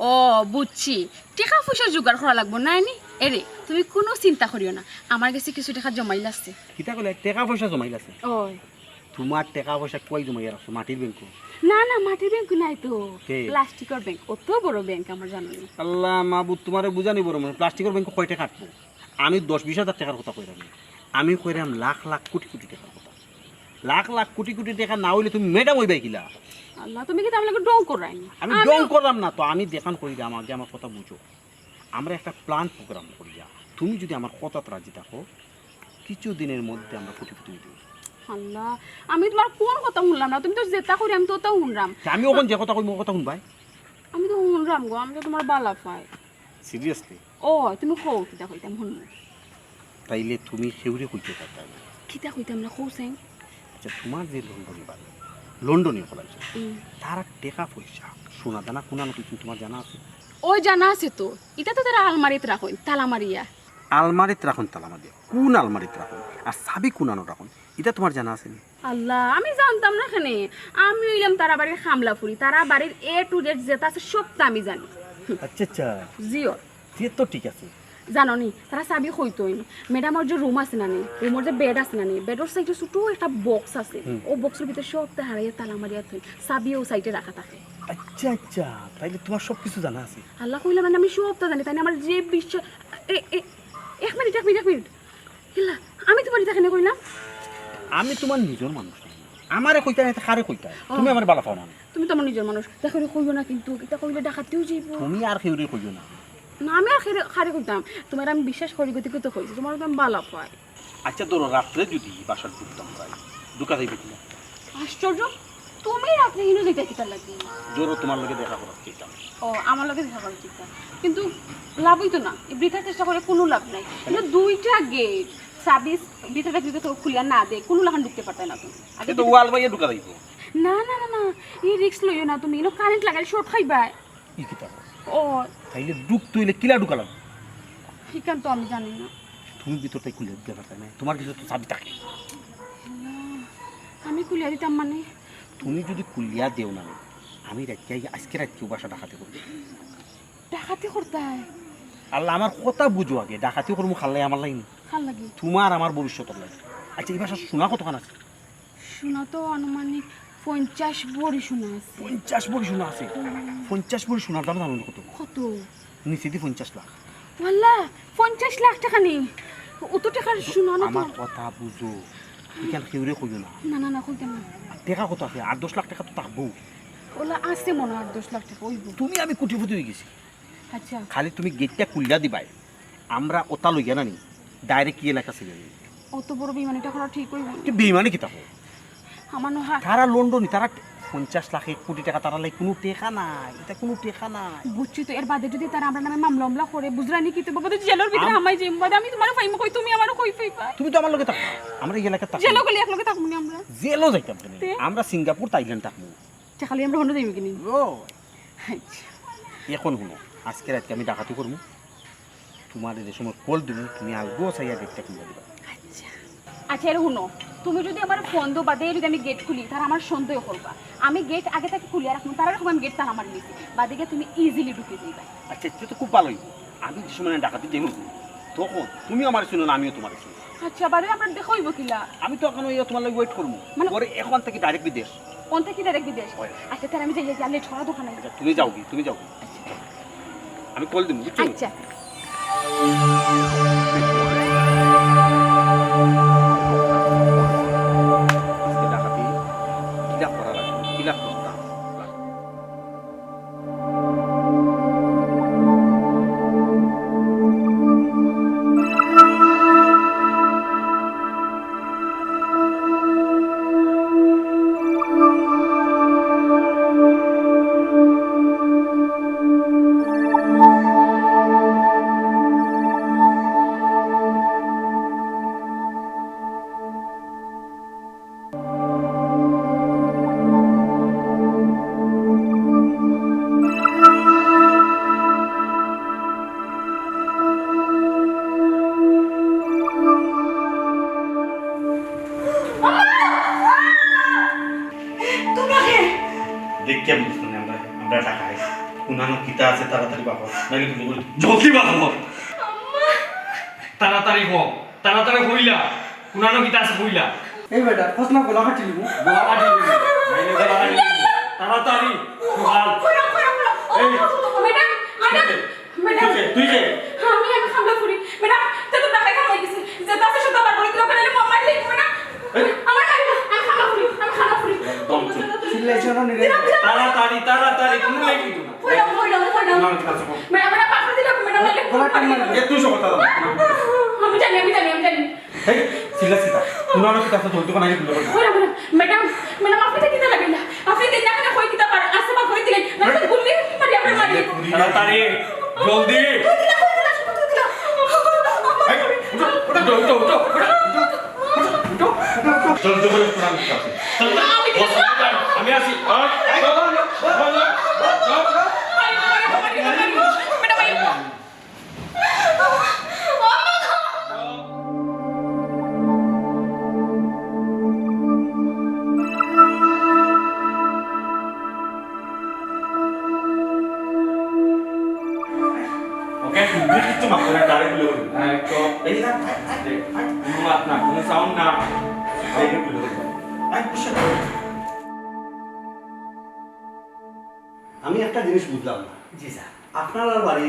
ও বুঝছি, টাকা পয়সা জোগাড় করা লাগবো না নি। এরে তুমি কোনো চিন্তা করিও না, আমার কাছে কিছু টাকা জমাইল আছে। কিতা কলে টাকা পয়সা জমাইল আছে? ওই তোমার টাকা পয়সা কই জমাই রাখছো? মাটির ব্যাংক? না না, মাটির ব্যাংক নাই তো, কে? প্লাস্টিকের ব্যাংক। অত বড় ব্যাংক আমার জানো না। আল্লাহ মাহবুব, তোমারে বুঝানি বড় মানে প্লাস্টিকের ব্যাংক কয়টা কাটবো? আমি 10-20 হাজার টাকার কথা কইরাম, আমি কইরাম লাখ লাখ কোটি কোটি টাকার কথা। লাখ লাখ কোটি কোটি টাকা না হইলে তুমি ম্যাডাম হইবাই কিলা? আল্লাহ তুমি কি তাহলে ডং করাই? আমি ডং করলাম না তো, আমি দেখান করি আমাকে, আমার কথা বুঝো। আমরা একটা প্ল্যান প্রোগ্রাম করি, তুমি যদি আমার কথাতে রাজি থাকো, কিছু দিনের মধ্যে আমরা কোটিপতি হইতে পারি। আল্লাহ আমি তোমার কোন কথা শুনলাম না, তুমি তো যেটা করি আমি তো ওটা শুনলাম। আমি ওখানে যে কথা কই মোর কথা শুনবাই? আমি তো শুনলাম গো, আমি তো তোমার বালা পাই। সিরিয়াসলি? ও তুমি কও কিতা কইতাম শুনবো। তাইলে তুমি সেউরে কইতে পারতা? কিতা কইতাম না হোসেন? আচ্ছা, তোমার যে লন্ডনে বাড়ি, লন্ডনে ফলাইছো, তারা টাকা পয়সা সোনা দানা কোনানো কিছু তোমার জানা আছে? ওই জানা আছে তো, এটা তো তারা আলমারিতে রাখুন, তালা মারিয়া। আলমারিতে রাখুন তালা মারিয়া? কোন আলমারিতে রাখুন? আর চাবি কোনানো রাখুন, এটা তোমার জানা আছে? আল্লাহ আমি জানতাম না এখানে। আমি হইলাম তারা বাড়ির খামলাপুরি, তারা বাড়ির A to Z যেটা আছে সবটা আমি জানি। আচ্ছা আচ্ছা, জিও সে তো ঠিক আছে। জানো নি তারা চাবি হইতই ম্যাডামের যে রুম আছে না নি, রুমের যে বেড আছে না নি, বেডের সাইডে ছোট একটা বক্স আছে, ও বক্সের ভিতরে সবটা হারাইয়া তালা মারিয়া থই, চাবি ও সাইডে রাখা থাকে। আচ্ছা আচ্ছা, তাইলে তোমার সব কিছু জানা আছে? আল্লাহ কইলা মানে আমি সবটা জানি, তাই আমার যে বিশ্বাস। এক মিনিট হিলা, আমি তোমার এটা কেন কইলাম? আমি তোমার নিজের মানুষ, আমারে কইতা না কারে কইতা? তুমি আমার বালা পাও না? তুমি তো আমার নিজের মানুষ, দেখো কইও না কিন্তু, এটা কইলে ডাকাতেও যাইব। তুমি আর কেউরে কইও না। না আমি আর খারে কইতাম, তোমার আমি বিশ্বাস করি গতি কত কইছি, তোমার তো আমি বালা পাই। আচ্ছা ধরো রাত্রে যদি বাসার ঢুকতাম, যাই ঢুকা যাইবে কিনা? আশ্চর্য, তুমি রাত্রে হিনো যেতে কিতা লাগে? জোরো তোমার লগে দেখা করার চেষ্টা। ও আমার লগে দেখা করার চেষ্টা, কিন্তু লাভ হইতো না, এই বৃথার চেষ্টা করে কোনো লাভ নাই। কিন্তু দুইটা গেট সার্ভিস ভিতরে যদি তো খুলিয়া না দে, কোনো লাগান ঢুকতে পারতে না তুমি। আগে তো ওয়াল বাইয়ে ঢুকা যাইব। না না না না, এই রিস্ক লইও না তুমি, এনো কারেন্ট লাগালে শর্ট খাইবা। কি কিতা? ও তাইলে ঢুকতে হইলে কিলা ঢুকালাম? ঠিকান তো আমি জানি না। তুমি ভিতরটাই খুলে দিতে পারতে না, তোমার কিছু তো চাবি থাকে। আমি খুলিয়া দিতাম মানে? তুমি যদি খুলিয়া দেও না, আমি আজকে রাত্রে বাসা ডাকাতি করবো। ডাকাতি করতাই? আল্লাহ আমার কথা বুঝো, আগে ডাকাতি করবো খাল্লাই আমার লাইন, ভাল লাগে তোমার আমার ভবিষ্যতের লাগে। আচ্ছা এই ভাষা শোনা কতক্ষণ আছে? শোনা তো আনুমানিক 50 বড়ি শোনা আছে। 50 বড়ি শোনা আছে? 50 বড়ি শোনার দাম জানো কত? কত? নিচে দিয়ে 50 লাখ। ওয়াল্লাহ 50 লাখ টাকা নেই, অত টাকার শোনা না তো। আমার কথা বুঝো, এখান কেউরে কইও না। না না না কইতাম না। টাকা কত আছে? 8-10 লাখ টাকা তো থাকবো। ওলা আছে মনে হয় 10 লাখ টাকা হইব। তুমি আমি কোটিপতি হয়ে গেছি। আচ্ছা খালি তুমি গেটটা খুলিয়া দিবাই, আমরা ওটা লইয়া না নি ডাইরেক্ট কি এলাকা ছিল। অত বড় বিমানিটা করা ঠিক হইব? কি বেইমানি কি থাকো? আমার না হয় তারা লন্ডনে, তারা 50 লাখ 1 কোটি টাকা তারা লাই কোনো টেকা নাই, এটা কোনো টেকা নাই। বুঝছি তো, এর বাদে যদি তারা আমরা নামে মামলা করে বুঝরানি কি তো বাবা তো জেলের ভিতরে হামাই যাই, বাদে আমি তোমার ফাইম কই, তুমি আমার কই ফাইবা? তুমি তো আমার লগে থাকবা, আমরা এই এলাকা থাকবো। জেলও গলি এক লগে থাকবো নি আমরা? জেলও যাইতাম না, আমরা সিঙ্গাপুর থাইল্যান্ড থাকবো। খালি আমরা হন্ড যাইব কিনি? ও এখন শুনো, আজকে রাতে আমি ডাকাতি করবো, তোমার যে সময় কল দিব তুমি আসবো চাইয়া গেটটা খুলে দিবা। আচ্ছা এর শুনো, তুমি যদি আমার ফোন দো বাদে যদি আমি গেট খুলি তার আমার সন্দেহ করবা। আমি গেট আগে থেকে খুলিয়া রাখবো, তার রাখবো আমি গেট তার আমার নিয়েছি, বাদিকে তুমি ইজিলি ঢুকে যাইবা। আচ্ছা এটা তো খুব ভালোই, আমি যে সময় ডাকাতি যাইব তখন তুমি আমার শুনো না আমিও তোমার শুনো। আচ্ছা বাদে আমরা দেখা হইব কিলা? আমি তো এখন তোমার লাগে ওয়েট করবো, পরে এখন থেকে ডাইরেক্ট বিদেশ। কোন থেকে ডাইরেক্ট বিদেশ? আচ্ছা তাহলে আমি যাই গেলে ছড়া দোকানে। আচ্ছা তুমি যাও কি, তুমি যাও কি, আমি কল দিব বুঝছো? আচ্ছা আজকে ডাকাতি কিলা করা লাগবে, কিলা করতাম। দেখতে বুঝলাম আমরা আমরা টাকা আইছি কোনানো কিতা আছে তাড়াতাড়ি বাবা নাকি তুমি বলি জলদি বাবা তাড়াতাড়ি হোক তাড়াতাড়ি হইলা কোনানো কিতা আছে হইলা এই বেটা ফসনা গোলা কাটি লিবু গোলা কাটি দিবি নাইলে গোলা কাটি দিবি তাড়াতাড়ি সুহাল এই ম্যাডাম ম্যাডাম তুই কে আমি খামলা করি ম্যাডাম, তো তোমরা খাই খাই গেছে যে তাতে শুধু আবার বলি তো কানে মামা লিখ ম্যাডাম আমার খাই আমি খামলা করি একদম চুপ সিলেকশন নিরে তাড়াতাড়ি তাড়াতাড়ি কোন লাগি তো না কইরা কোনানো কিতা আছে ম্যাডাম পাকড়ে দিলাম ম্যাডাম লাগে গোলা টান মার এ তুই সব কথা আমি জানি এই সিলা সিলা কোনানো কিতা আছে জলদি কোন আগে বলো ম্যাডাম আপনি তো কিতা লাগেন না, আপনি দিন না কই কিতা পার আসে বা কই দিলেন না তো বললি মারি আপনার মারি তাড়াতাড়ি জলদি জলদি করে কোরআন কিতা আছে আমি আসি ওকে তুমি কিছু মাত্র না ডাইরেক্ট বলে বলি তো এই না কোনো মাত না কোনো সাউন্ড না ডাইরেক্ট বলে বলি আমি একটা জিনিস বুঝলাম না, জি স্যার। আপনার বাড়ি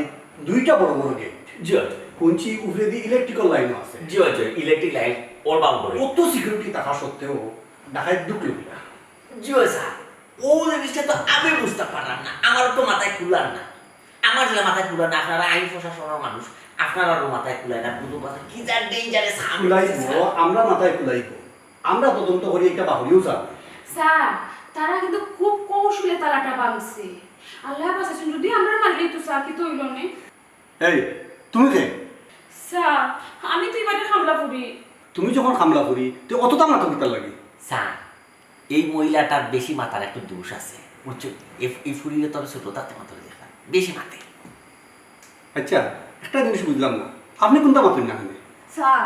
দুইটা বড় বড় গেট, জি কোনচি উপরে দিয়ে ইলেকট্রিক্যাল লাইনও আছে, জি ইলেকট্রিক লাইট অল বাউন্ড করে কত সিকিউরিটি থাকা সত্ত্বেও ঢাকায় ঢুকলো কিনা? জি স্যার। ও জিনিসটা তো আমি বুঝতে পারলাম না, আমারও তো মাথায় খুলার না, আমার যেটা মাথায় খুলার না, আপনারা আইন প্রশাসনের মানুষ আপনারাও মাথায় খুলায় না, বুঝতে পারছেন কি যা ডেঞ্জারাস কুলাইব, আমরা মাথায় কুলাইব, আমরা তদন্ত করি একটা বাহুরিও চাপ। স্যার তারা কিন্তু খুব কৌশলে তালাটা ভাঙছে, আল্লাহ বাঁচাছেন, যদি আমরা মারলেই তো স্যার কি তো হইল না। এই তুমি কে? স্যার আমি তো এবারে হামলা করি। তুমি যখন হামলা করি তো অতটা মাথা পিতার লাগে? স্যার এই মহিলাটার বেশি মাথার একটা দোষ আছে বুঝছো, এই ফুরিয়ে তবে ছোট তাতে মাথার দেখা বেশি মাথে। আচ্ছা একটা জিনিস বুঝলাম না, আপনি কোনটা মাতুন না? স্যার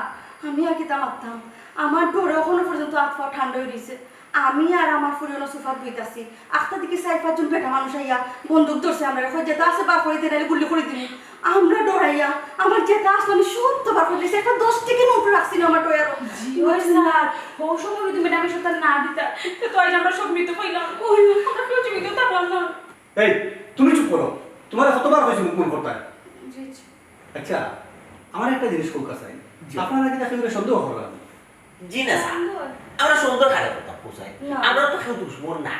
আমি আর কিতা মারতাম, আমার ডোরে এখনো পর্যন্ত আত্মা ঠান্ডা হয়ে দিছে। আমি আর আমার ফুরিয়ানো সোফার বইতাছি, আখটা দিকে 4-5 জন বেটা মানুষ আইয়া বন্দুক ধরছে, আমরা কই যেটা আছে বার করে দিলে গুলি করে দিই, আমরা ডরাইয়া আমার যেটা আসলে আমি সত্য বার করে দিয়েছি, একটা 10 টাকা নোট রাখছি না আমার টয়ারও। স্যার ও সময় যদি ম্যাডামের সাথে না দিতা তো আজ আমরা সব মৃত হইলাম, ওই আমরা কেউ জীবিত থাকলাম না। এই তুমি চুপ করো, তোমার কতবার হয়েছে মুখ মন করতে? জি আচ্ছা আমার একটা জিনিস কলকা চাই, আপনারা কি তাকে সন্দেহ করেন? জি না স্যার, আমরা সুন্দর খারাপ কথা পোষাই, আমরা তো কেউ দুশ্মন না।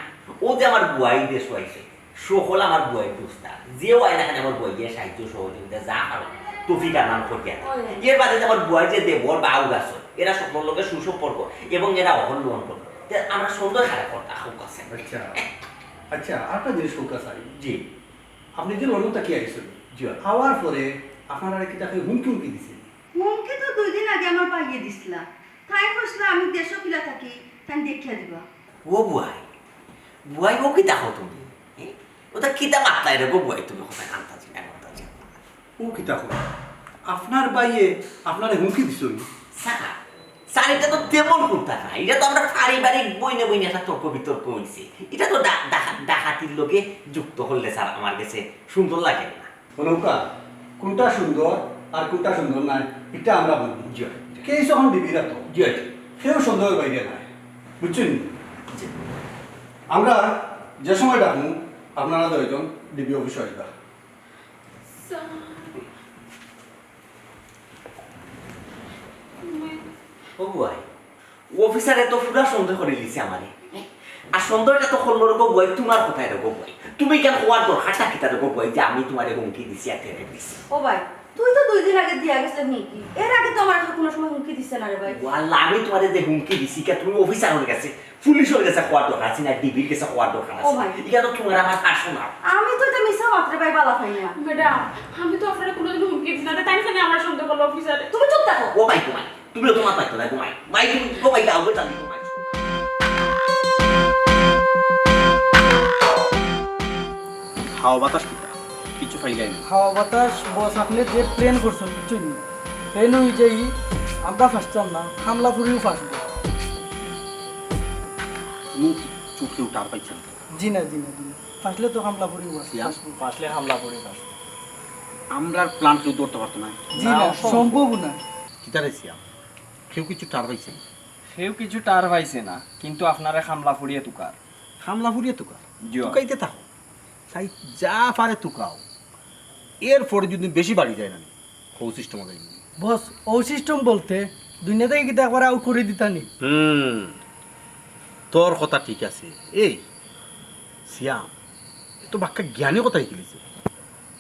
ও যে আমার বুয়াই দেশ হয়েছে সকল আমার বুয়াই দোস্তা, যে ওয়াই না আমার বুয়াই গিয়ে সাহিত্য সহযোগিতা যা পারো তফিকার নাম করিয়া এর বাদে আমার বুয়াই যে দেবর বাউ গাছ, এরা সকল লোকের সুসম্পর্ক এবং এরা অহল্যন করবে। আমরা সুন্দর খারাপ করতে হোক আছে আচ্ছা আচ্ছা আরেকটা জিনিস ফোকাস আই জি আপনি যে লন্ডনটা কি আইছেন জি আওয়ার পরে আপনারা কি তাকে হুমকি হুমকি দিছে মুখে তো 2 দিন আগে আমার পাইয়ে দিছিলা তাই কইছিলা আমি দেশও কিলা থাকি তাই দেখিয়া দিবা ও বুয়াই ও কি দেখো তুমি ওটা কিতা মাতলাই রে গো বুয়াই তুমি কোথায় আনতাছি না আনতাছি ও কি দেখো আপনার বাইয়ে আপনারা হুমকি দিছই স্যার এটা তো তেমন কোনটা না এটা তো আমরা পারিবারিক বইনে বইনে একটা তর্ক বিতর্ক হয়েছে এটা তো ডাকাতির লোকে যুক্ত হলে স্যার আমার কাছে সুন্দর লাগে না নৌকা কোনটা সুন্দর আর কোনটা সুন্দর নাই এটা আমরা বলবো কে যখন দিবি না তো সেও সুন্দর বাইরে নাই বুঝছেন আমরা যে সময় ডাকু আপনারা দুইজন ডিবি অফিসে আসবা ও বুয়াই অফিসারে তো পুরা সন্দেহ করে দিছে আমারে আর সন্দেহটা তো করলো গো বই তোমার কোথায় রে গো বই তুমি কেন হওয়ার দরকারটা কি তার গো বই যে আমি তোমারে হুমকি দিছি আর টেনে দিছি ও ভাই তুই তো 2 দিন আগে দিয়া গেছিস হুমকি এর আগে তো আমার কোনো সময় হুমকি দিছে না রে ভাই ওয়াল্লাহ আমি তোমারে যে হুমকি দিছি কে তুমি অফিসার হয়ে গেছে পুলিশ হয়ে গেছে হওয়ার দরকার আছে না ডিবির কাছে হওয়ার দরকার ও আছে ভাই। এটা তো তোমার আমার পার্সোনাল আমি তো এটা মিছা মাত্র ভাই বালা পাই না ম্যাডাম আমি তো আপনারা কোনোদিন হুমকি দিছি না তাই খানে আমার সন্দেহ করলো অফিসারে তুমি চুপ থাকো ও ভাই তোমার তুমিও তোমার পাইতো না তোমায় ভাই তুমি ও ভাই দাও বেটা তোমায় হাওয়া বাতাস কিটা কিছু ফাইলাই না হাওয়া বাতাস বস আপনি যে প্লেন করছেন বুঝছেন প্লেন অনুযায়ী আমরা ফাঁসতাম না হামলা ফুরিও ফাঁসবো তুমি চোখে উঠার পাইছেন জি না ফাঁসলে তো হামলা ফুরিও সিয়াম? ফাঁসলে হামলা ফুরি ফাঁসবো আমরা প্ল্যান কেউ ধরতে পারতো না জি না সম্ভব না কিতারে সিয়াম কেউ কিছু টার পাইছে সেও কিছু টার পাইছে না কিন্তু আপনারা খামলা ফুরিয়ে তুকার হামলা ফুরিয়ে তুকা জিও। তুকাইতে থাকো তাই যা পারে তুকাও এরপরে যদি বেশি বাড়ি যায় না হৌ সিস্টেম হবে বস ও সিস্টেম বলতে দুনিয়া থেকে কিন্তু একবার আউট করে দিতানি তোর কথা ঠিক আছে এই সিয়াম এ তো বাক্যা জ্ঞানী কথা শিখিলিছে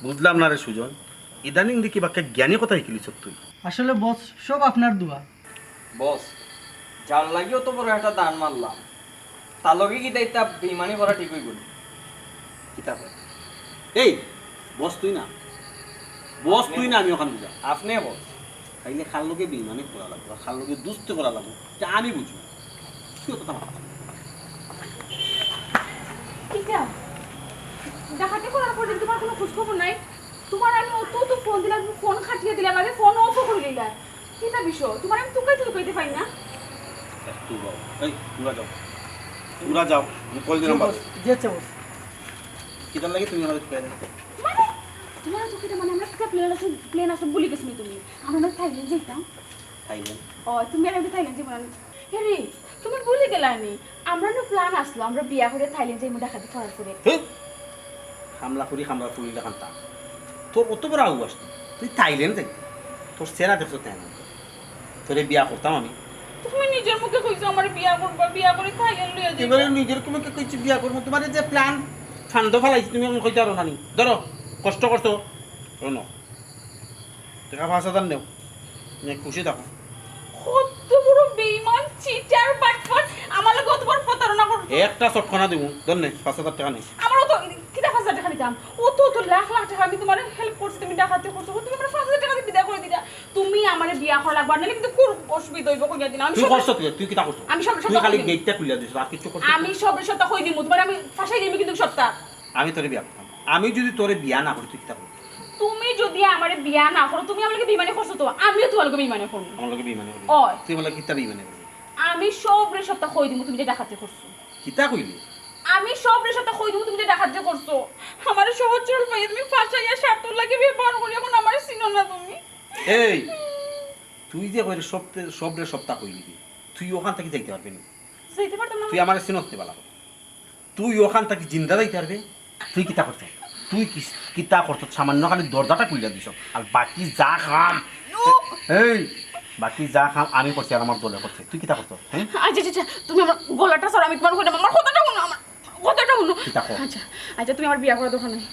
বুঝলাম না রে সুজন ইদানিং দেখি বাক্যা জ্ঞানী কথা শিখিলিছ তুই আসলে বস সব আপনার দোয়া বস যার লাগিও তো বড় একটা দান মারলাম তার লগে কি দায়িত্ব বেমানি করা ঠিক হয়ে গেল কিতাব এই বস তুই না বস তুই না আমি ওখানে বুঝা আপনি বস তাইলে খাল লোকে বিমানে করা লাগবে খাল লোকে দুস্থ করা লাগবে তা আমি বুঝবো তুই কথা মাথা কিটা ডাকাতি করার পর তোমার কোনো খোঁজ খবর নাই তোমার আমি অত ফোন দিলাম তুমি ফোন খাটিয়ে দিলাম আগে ফোন অফ করে দিলা কিটা বিষয় তোমার আমি তুকাইতে পাই না তুই যাও এই তোরা যাও আমি কল দিলাম বাস জি আচ্ছা বস কিতার লাগে তুমি আমাদের পেয়ে মানে তোমার তো কিটা মানে আমরা কিটা প্লেন আসলে বলি গেছি তুমি আমরা থাইল্যান্ড যেতাম থাইল্যান্ড ও তুমি আর আমি থাইল্যান্ড যাবো না হেরি তুমি ভুলে গেলানি আমরা না প্ল্যান আসলো আমরা বিয়া করে থাইল্যান্ড যাইমু ডাকাতি করার পরে হামলা ফুরি দেখান তা তোর অত বড় আউ আসতো তুই থাইল্যান্ড যাই তোর সেরা দেখছো তাই না তোরে বিয়া করতাম আমি তুমি নিজের মুখে কইছো আমার বিয়া করবা বিয়া করে থাইল্যান্ড লইয়া যাইবা এবারে নিজের তোমাকে কইছি বিয়া করবো তোমার যে প্ল্যান ফান্ড ফেলাইছি তুমি আমি কইতে পারো না নি ধরো কষ্ট করছো শোনো টাকা 5,000 নেও তুমি খুশি থাকো কত বড় বেঈমান চিটার বাটফার আমার লগে কত বড় প্রতারণা করছো একটা চটকনা দিব ধন্যে 5,000 টাকা নেই আমারও তো কিটা 5,000 টাকা দিতাম ও তো লাখ টাকা আমি তোমার হেল্প করছি তুমি ডাকাতি করছো তুমি আমার 5,000 টাকা দিয়ে বিদায় করে দিলা তুমি আমারে বিয়া করা লাগবা না কিন্তু খুব অসুবিধা হইব কইয়া দিনা আমি তুই করছ তুই কি তা করছ আমি সব তুই খালি গেটটা খুলে দিছ আর কিছু করছ আমি সবের সত্তা কই দিমু তোমার আমি ফাঁসাই দিমু কিন্তু সত্তা আমি তোরে বিয়া করতাম আমি যদি তোরে বিয়া না করি তুই কি তা করবি তুমি যদি আমারে বিয়া না করো তুমি আমাকে বিমানে করছো তো আমিও তোমার লগে বিমানে করব আমার লগে বিমানে করবি ওই তুই বলে কিতা বিমানে করবি আমি সবের সত্তা কই দিমু তুমি যে ডাকাতি করছো কিতা কইলি আমি সবের সাথে কই দিব তুমি যে ডাকাতি করছো আমার সহজ চল পাই তুমি ফাঁসাইয়া স্বার্থ লাগে ব্যাপার করি এখন আমার চিনো না তুমি এই তুই যে কইরে সবরে সপ্তাহ কইলি তুই ওখান থেকে যাইতে পারবি না যাইতে পারতাম না তুই আমার চিনতে পালা তুই ওখান থেকে জিন্দা যাইতে পারবে তুই কিতা করছ তুই কিতা করছ সামান্য খালি দরজাটা খুলে দিছ আর বাকি যা খাম এই বাকি যা খাম আমি করছি আর আমার দলে করছে তুই কিতা করছ হ্যাঁ আচ্ছা আচ্ছা তুমি আমার গলাটা সর আমি তোমার কইতাম আমার কথাটা শুনো আমার কথাটা শুনো কিতা কও? আচ্ছা আচ্ছা তুমি আমার বিয়া করার দরকার নেই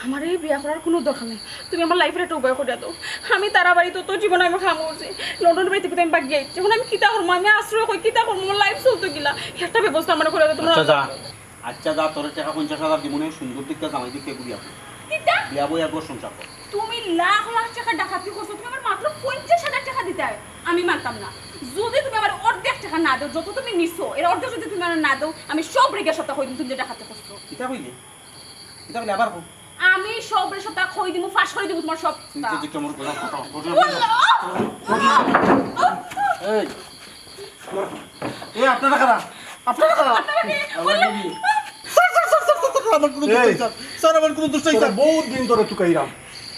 আমার এই বিয়া করার কোনো দরকার নেই তুমি আমার লাইফের একটা উপায় করে দাও আমি তারা বাড়িতে তো জীবনে আমি খামো করছি লন্ডন বাড়িতে আমি বাকি যাই যখন আমি কিতা করবো আমি আশ্রয় কই কিতা করবো আমার লাইফ চলতে গিলা একটা ব্যবস্থা আমার করে দাও তোমরা আচ্ছা যা তোর টাকা 50,000 দিমনে সুন্দর দিকটা জামাই দিকে ঘুরি আপনি কিতা বিয়া বই একবার সংসার কর তুমি লাখ লাখ টাকা ডাকাতি করছো তুমি আমার মাত্র 50,000 টাকা দিতে হয় আমি মানতাম না যদি তুমি আমার অর্ধেক টাকা না দাও যত তুমি নিছো এর অর্ধেক যদি তুমি আমার না দাও আমি সব রেগে সপ্তাহ হই তুমি যে ডাকাতি করছো কিতা কইলি কিতা বলে আবার কো আমি সব রে সপ্তাহ হই দিমু ফাঁস করে দিমু তোমার সব তুই যে কেমন কথা এই এই আপনারা কারা আপনারা কারা আমার কোনো দোষ নাই স্যার স্যার আমার কোনো দোষ নাই স্যার বহুত দিন ধরে টুকাইরাম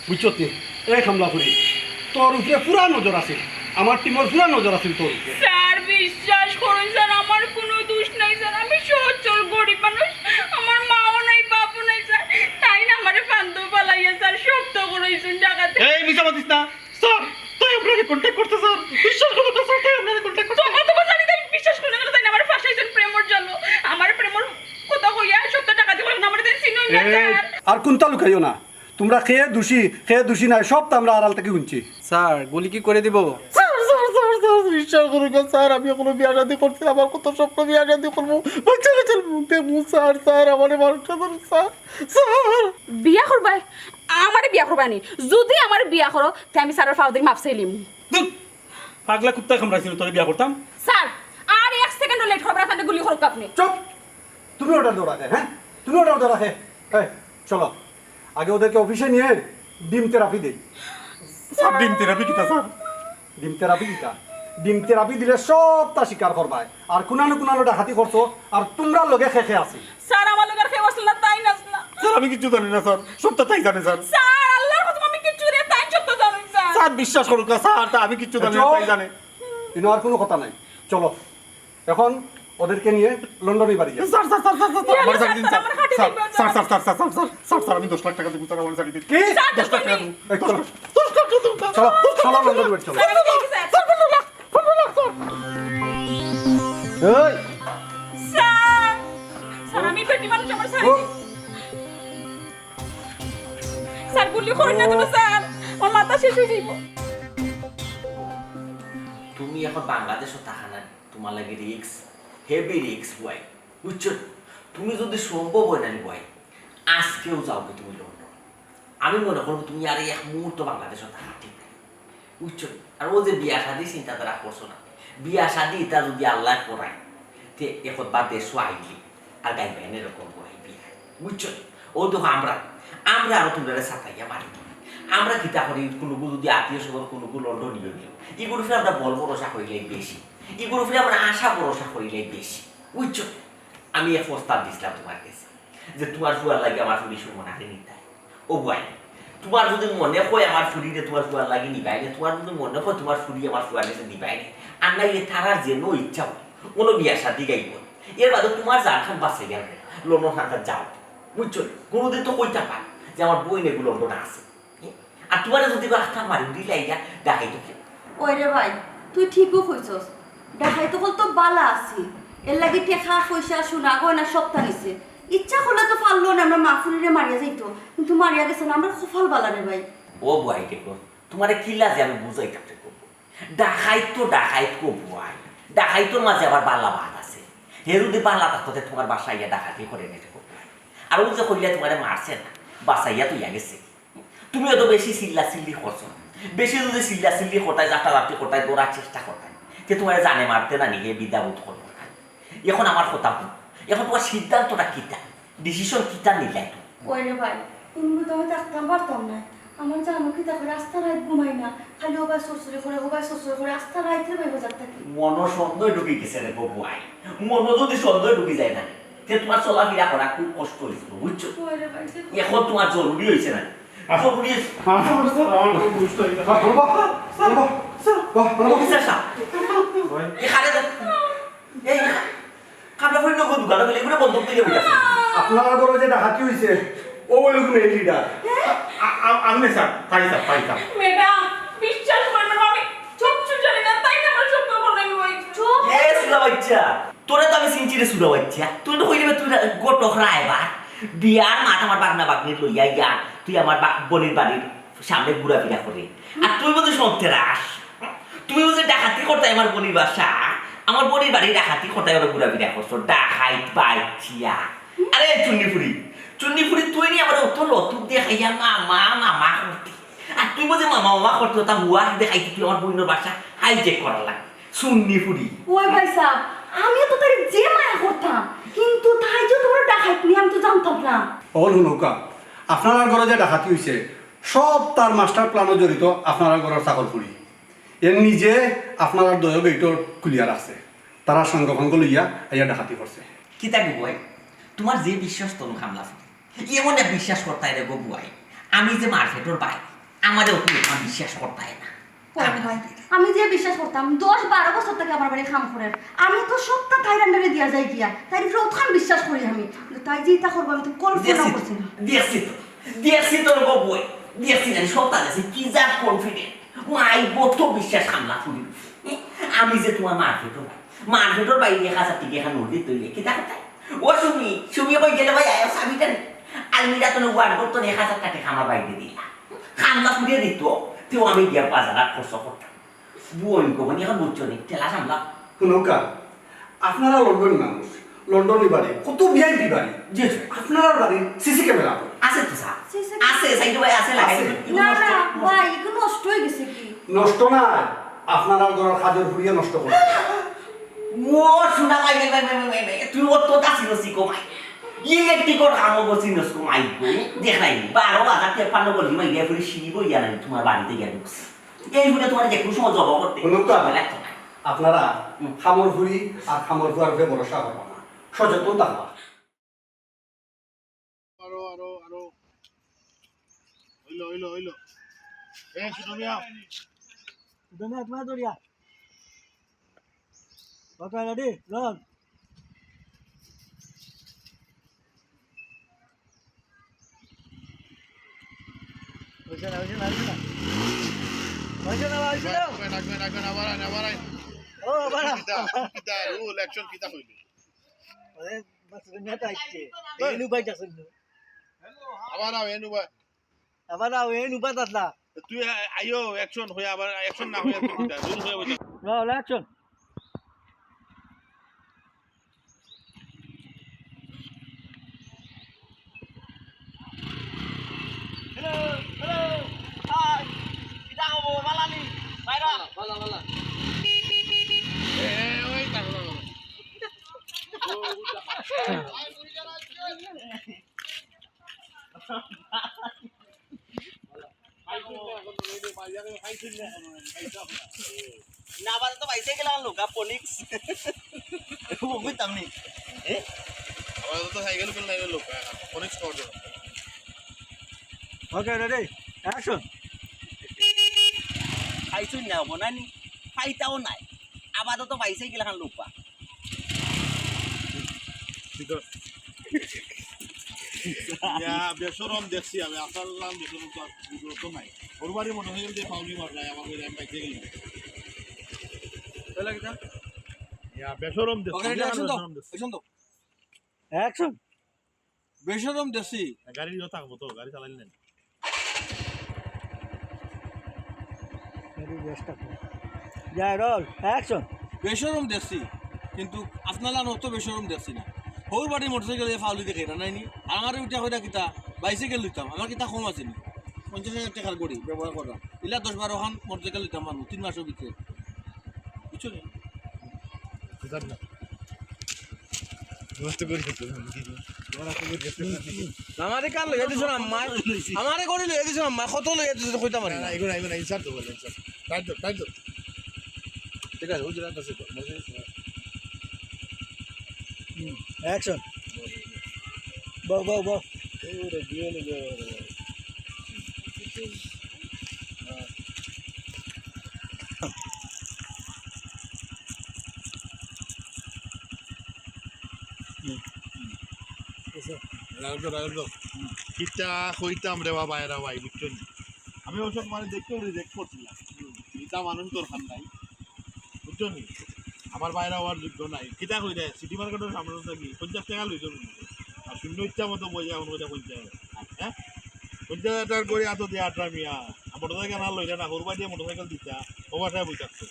বুঝছত নি এই হামলা করি তোর উপরে পুরা নজর আছে আমার টিমের পুরা নজর আছে তোর উপরে স্যার বিশ্বাস করুন স্যার আমার কোনো দোষ নাই স্যার আমি সচ্ছল গরিব মানুষ আমার মাও নাই বাপও নাই স্যার তাই না আমারে ফান্দো পালাইয়া স্যার শক্ত করেছেন ডাকাতে এই মিছা বলিস না স্যার তুই আপনাকে কন্টাক্ট করতে স্যার বিশ্বাস করো না স্যার তুই আপনাকে কন্টাক্ট করতে তোমার জানি আমি বিশ্বাস করি না তাই না আমার ফাঁসাইছেন প্রেমর জন্য আমার প্রেমর কথা হইয়া সত্য টাকা দিব না আমার দেন চিনুই না স্যার আর কোনটা লুকাইও না তোমরা খেয়ে দোষী নাই সব তো আমরা আড়াল থেকে শুনছি স্যার গুলি কি করে দিব বিশ্বাস করুন স্যার আমি কোনো বিয়া শাদি করছি আমার কত স্বপ্ন বিয়া শাদি করবো বাচ্চা কাচ্চার মুখ দেখবো স্যার স্যার আমার মানুষটা স্যার স্যার বিয়া করবাই আমারে বিয়া করবানি যদি আমার বিয়া করো তাই আমি স্যারের ফাউদিক মাপ চাইলিম পাগলা কুত্তা কামড়াইছিল তোর বিয়া করতাম স্যার আর এক সেকেন্ড লেট হবে আপনাদের গুলি করুক আপনি চুপ তুমি ওটা দৌড়াতে হ্যাঁ তুমি ওটা দৌড়াতে এই চলো আগে ওদেরকে অফিসে নিয়ে ডিম থেরাপি দেই স্যার ডিম থেরাপি কিতা স্যার ডিম থেরাপি দিতা ডিম থেরাপি দিলে সবটা স্বীকার করবাই আর কুনানো ডাকাতি করছো আর তোমরা লগে খেখে আছি স্যার আমার লোকের খেয়ে আসল না তাই না স্যার আমি কিছু জানি না স্যার সবটা তাই জানে স্যার স্যার আল্লাহর কসম আমি কিচ্ছু রে তাই সত্য জানেন স্যার স্যার বিশ্বাস করুন না স্যার তা আমি কিছু জানি না তাই জানে কিন্তু আর কোনো কথা নাই চলো এখন ওদেরকে নিয়ে লন্ডনে বাড়ি যাই sir sir sir sir sir আমার জানি দিন sir sir sir sir sir sir sir sir sir আমি 10 লাখ টাকা দেব স্যার আমার জানি দিন কি 10 লাখ টাকা দেব এই চলো চলো চলো লন্ডনে বাড়ি চলো এই স্যার স্যার আমি বেটি মানুষ আমার স্যার স্যার গুলি করেন না কেন স্যার আমার মাথা শেষ হয়ে যাইব তুমি এখন বাংলাদেশও থাকা না তোমার লাগে রিক্স হেভি রিক্স বয় বুঝছো তুমি যদি সম্ভব হয় না বয় আজকেও যাও তুমি লন্ডন আমি মনে করবো তুমি আর এক মুহূর্ত বাংলাদেশও থাকা ঠিক নাই বুঝছো আর ও যে বিয়া শাদি চিন্তাধারা করছো না বিয়া শাদি এটা যদি আল্লাহ করায় তে এখন বা দেশও আইলি আর গাইবেন এরকম বয় বিয়া বুঝছো ও তো আমরা আরো তোমরা সাতাইয়া মারি আমরা কিতা করি কোনো যদি আত্মীয় স্বজন কোনো লন্ডন নিয়ে গেল এগুলো ফিরে আমরা বল ভরসা করিলেই বেশি এগুলো ফিরে আমরা আশা ভরসা করিলেই বেশি বুঝছো আমি এক প্রস্তাব দিছিলাম তোমার কাছে যে তোমার ফুয়ার লাগে আমার ফুরি সুমনাকে নিতে ও বয় তোমার যদি মনে হয় আমার ফুরিতে তোমার ফুয়ার লাগে নিবাইলে তোমার যদি মনে হয় তোমার ফুরি আমার ফুয়ার কাছে নিবাইলে আর না গেলে তারার যেন ইচ্ছা হয় কোনো বিয়ার সাথে গাইব এর বাদে তোমার যারখান বাসে গেল লন্ডন হাঁটা যাও বুঝছো কোনোদিন তো কইটা পায় যে আমার বই নেগুলো লন্ডনে আছে আর তোমার যদি রাস্তা মারি দিলে এটা দেখাই তো ওই রে ভাই তুই ঠিকও কইছস দেখাই তো তো বালা আছি এর লাগি টেকা পয়সা শোনা গয়না সপ্তাহ নিছে ইচ্ছা করলে তো পারলো না আমরা মাফুরিরে মারিয়া যাইতো কিন্তু মারিয়া গেছে না আমরা কপাল বালা রে ভাই ও বয় দেখো তোমার কিলা যে আমি বুঝাই থাকতে করবো ডাকাইত কো বয় ডাকাইতোর মাঝে আবার বালা ভাত আছে হে যদি বালা থাকতে তোমার বাসায় ইয়া ডাকাতি করে নিতে করবো আর ও যে কইলা তোমার মারছে না বাসাইয়া তুই গেছে তুমিও তো বেশি চিল্লি করছো বেশি যদি চিল্লি কোটায় জাটাজাটি কোটায় দৌড়ার চেষ্টা করতাম যে তোমার জানে মারতে না নিয়ে বিদ্যাবোধ করবো না এখন আমার কথা বল এখন তোমার সিদ্ধান্তটা কিতা ডিসিশন কিতা নিলাই তো ওই রে ভাই তুমি তো আমি থাকতাম পারতাম না আমার জানো কি দেখো রাস্তা রাত ঘুমাই না খালি ওবাই শ্বশুরে করে রাস্তা রাইতে ভাই বাজার থাকি মন সন্দেহ ঢুকে গেছে রে বউয়াই মন যদি সন্দেহ ঢুকে যায় না যে তোমার চলাফেরা করা খুব কষ্ট হয়েছিল বুঝছো ওই রে ভাই এখন তোমার জরুরি হয়েছে না জরুরি আপনারা বড় যে ডাকাতি হইছে ও লোক মেয়ে লিডার আমি স্যার তাই স্যার তাই স্যার ম্যাডাম বিশ্বাস করেন আমি চুপ জানি না তাই না আমার সব খবর নাই ওই চুপ বাচ্চা তোরা তো আমি সিনচিরে সুরা বাচ্চা তুই তো কইলে তুই গোটকরা এবার বিয়ার মাথা আমার বাগনা বাগনির লইয়া গিয়া তুই আমার বোনের বাড়ির সামনে ঘুরাফেরা করে আর তুই বলতে শুনতে রাস তুই বলতে ডাকাতি করতে আমার বোনের বাসা আমার বোনের বাড়ি ডাকাতি করতে ওরা ঘুরাফেরা করছো ডাকাইত বাইচিয়া আরে চুন্নিফুরি তুই নিয়ে আমার অত লতুক দেখাইয়া মামা করতি আর তুই বলতে মামা করতো তা হুয়া দেখাইতি তুই আমার বোনের বাসা হাইজেক করার লাগে চুন্নিফুরি ওই ভাই সাহেব আমিও তো তার যে মায়া করতাম কিন্তু তাই যে তোমরা ডাকাত নিয়ে আমি তো জানতাম না অল হুনুকা আপনার ঘরে যে ডাকাতি হয়েছে সব তার মাস্টার প্ল্যানও জড়িত আপনার ঘরের চাকরপুরি এর নিজে আপনার দয় গেটর ক্লিয়ার আছে তারা সঙ্গভঙ্গ লইয়া আইয়া ডাকাতি করছে কি তা বুয়াই তোমার যে বিশ্বাস তোর খামলা এমন এক বিশ্বাস করতাই রে গো বুয়াই আমি যে মার্কেটর বাই আমাদের ওকে বিশ্বাস করতাই না আমি যে বিশ্বাস করতাম 10-12 বছর থেকে আমার বাড়ি খাম করে আমি তো সবটা থাইল্যান্ডে দিয়া যাই গিয়া তাই প্রথম বিশ্বাস করি আমি তাই যে এটা করবো আমি তো কল্পনা করছি না দেখছি তোর গো বুয়াই দেখছি জানি সবটা আছে কি যা কনফিডেন্ট মাই বত বিশ্বাস খামলা ফুলি আমি যে তোমার মার্কেটর বাইরে 1000 টাকা এখানে উঠে তৈরি কি তা কোথায় ও সুমি কই গেলে ভাই আয় সাবিটা আলমিরা তো ওয়ার্ড করতো 1000 টাকা আমার বাইরে দিলা খামলা ফুলিয়ে দিত তুই আমি গিয়া 5000 খরচ করতাম বোন কোনি এখন বুঝছো নি ঠেলা সামলা হুনুকা আপনারা লন্ডন মানুষ লন্ডনই বাড়ি কত ভিআইপি বাড়ি জি আপনার বাড়ি সিসি ক্যামেরা আছে তো স্যার আছে সাইড ভাই আছে লাগাই না ভাই এগুলো নষ্ট হয়ে গেছে কি নষ্ট না আপনারা ঘরের খাজর ফুরিয়ে নষ্ট করে ও শোনা ভাই তুই ও তো তাসি নসি কমাই ইলেকট্রিকর কামো বসিনস কমাই দেখাই 12,000 টাকা পানো বলি মাই গিয়া ফিরে শিব ইয়া নাই তোমার বাড়িতে গিয়া ঢুকছি এই ফুলে তোমার যে কোনো সময় জব করতে আপনারা খামর ফুরি আর খামর ফুয়ার উপরে ভরসা করবা না সচেতন থাকবা আরো হইলো এ শুনো মিয়া দুনিয়া তোমার দরিয়া ওকে রেডি রন তুই আইও অ্যাকশন হয়ে আবার অ্যাকশন না হয়ে অ্যাকশন না বাজে তো বাইসে গেলাম লোক পলিক্স বুঝতাম নি আমাদের তো সাইকেল পেল না লোক অনেক স্পট ওকে রেডি অ্যাকশন খাইছুন না বনানি খাইতাও নাই আপাতত বাইসে গেলাম লোক পা বেসরম দেখছি আমি আসাল্লাম বেসরম তো নাই ওর বাড়ি মনে হয়ে যে পাউনি মার নাই আমার আমি পাইতে গেলি বেসরম অ্যাকশন বেসরম দেশি গাড়ি থাকবো তো গাড়ি চালাইলেন যাই রল অ্যাকশন বেসরম দেশি কিন্তু আপনারা অত বেসরম দেখছি না ওর বাড়ি মোটরসাইকেল ফাউলি দেখে না নাইনি আমার উঠা হয়ে কিতা বাইসাইকেল লইতাম আমার কিতা কম আছে নি 50,000 টাকার গড়ি ব্যবহার করা ইলা 10-12 খান মোটরসাইকেল লইতাম মানুষ 3 মাসের ভিতরে বুঝছো নি আমারে কার লইয়া দিছ না মা আমারে করে লইয়া দিছ না মা কত লইয়া দিছ কইতা পারি না এগুলো ইনসার্ট তো বলেন স্যার টাইট ঠিক আছে ওই জায়গাটা আছে অ্যাকশন বাও ওরে দিয়ে নে রাখো কিটা কইতাম রে বাবা এরা ভাই বুঝছেন আমি ওসব মানে দেখতে রিজেক্ট করছিলাম এটা মানুষ তোর খান নাই বুঝছেন আমার বাইরে হওয়ার যোগ্য নাই কিতা কই দেয় সিটি মার্কেটের সামনে থাকি 50 টাকা লইছো আর শূন্য ইচ্ছা মতো বইয়া এখন ওইটা 50 হ্যাঁ 50 টাকার করে এত দিয়ে আটটা মিয়া মোটরসাইকেল না লইলে না হরবা দিয়ে মোটরসাইকেল দিতা ও বাসায় বই থাকতো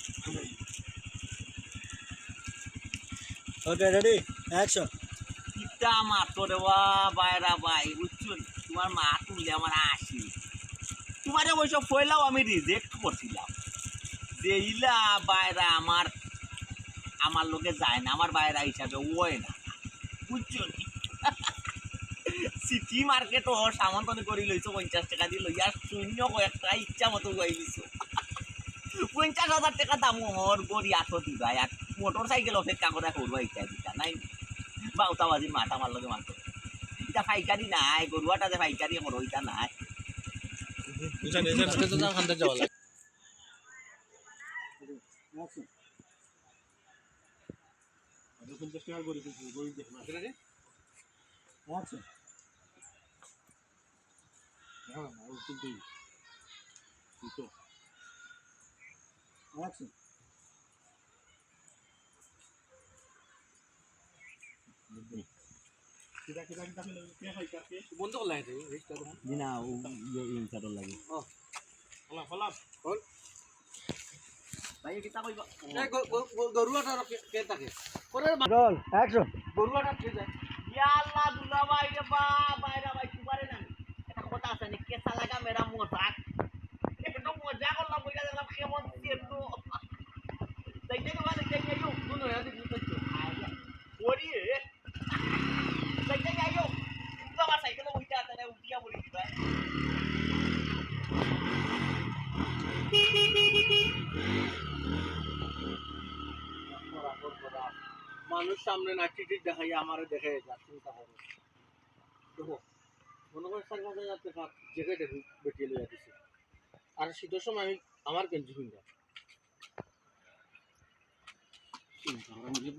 ওকে রেডি অ্যাকশন কিতা মাতো রে বা বাইরা ভাই বুঝছো তোমার মা তুললে আমার আসি তোমারে ওই সব ফয়লাও আমি রিজেক্ট করছিলাম যে ইলা বাইরা আমার লোকে যায় না আমার বাইরা হিসাবে ওই না বুঝছো সিটি মার্কেট ও সামন্তনি করি লইছো 50 টাকা দিয়ে লইয়া শূন্য কয়েকটা ইচ্ছা মতো গাই দিছো 50,000 টাকা দাম ওর গড়ি আতো দিবা আর মোটর সাইকেল অপেক্ষা করে করবা ইচ্ছা দিতা নাই বাউতাবাজি মাথা আমার লগে মারতো এটা ফাইকারি নাই গরুয়াটা যে ফাইকারি করো এটা নাই বন্ধ করলাই না ও ইনকারর লাগে হলা হলা ভাই কিতা কইবা গরুয়াটা কে থাকে রোল অ্যাকশন গরুয়াটা কে যায় ইয়া আল্লাহ দুলা ভাই রে বা বাইরা ভাই কুবারে না এটা কথা আছে নি কেসা লাগা মেরা মজাক একটু মজা করলাম কইরা দেখলাম কেমন সেতো তাইতে তো মানে কে কেউ শুনো এদি বুঝছো ওরি তাইতে আইও তো আমার সাইকেল উইটা আতে উঠিয়া পড়ি দিবা মানুষ সামনে না টিকিট দেখাই আমারে দেখে যা চিন্তা করো দেখো মনে করে স্যার কাছে যাচ্ছে জেগে দেখি বেটিয়ে লইয়া দিছে আর শীতের সময় আমি আমার গেঞ্জি কিনলাম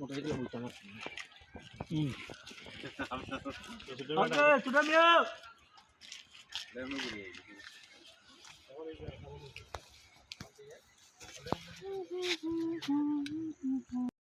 মোটরসাইকেল বলতাম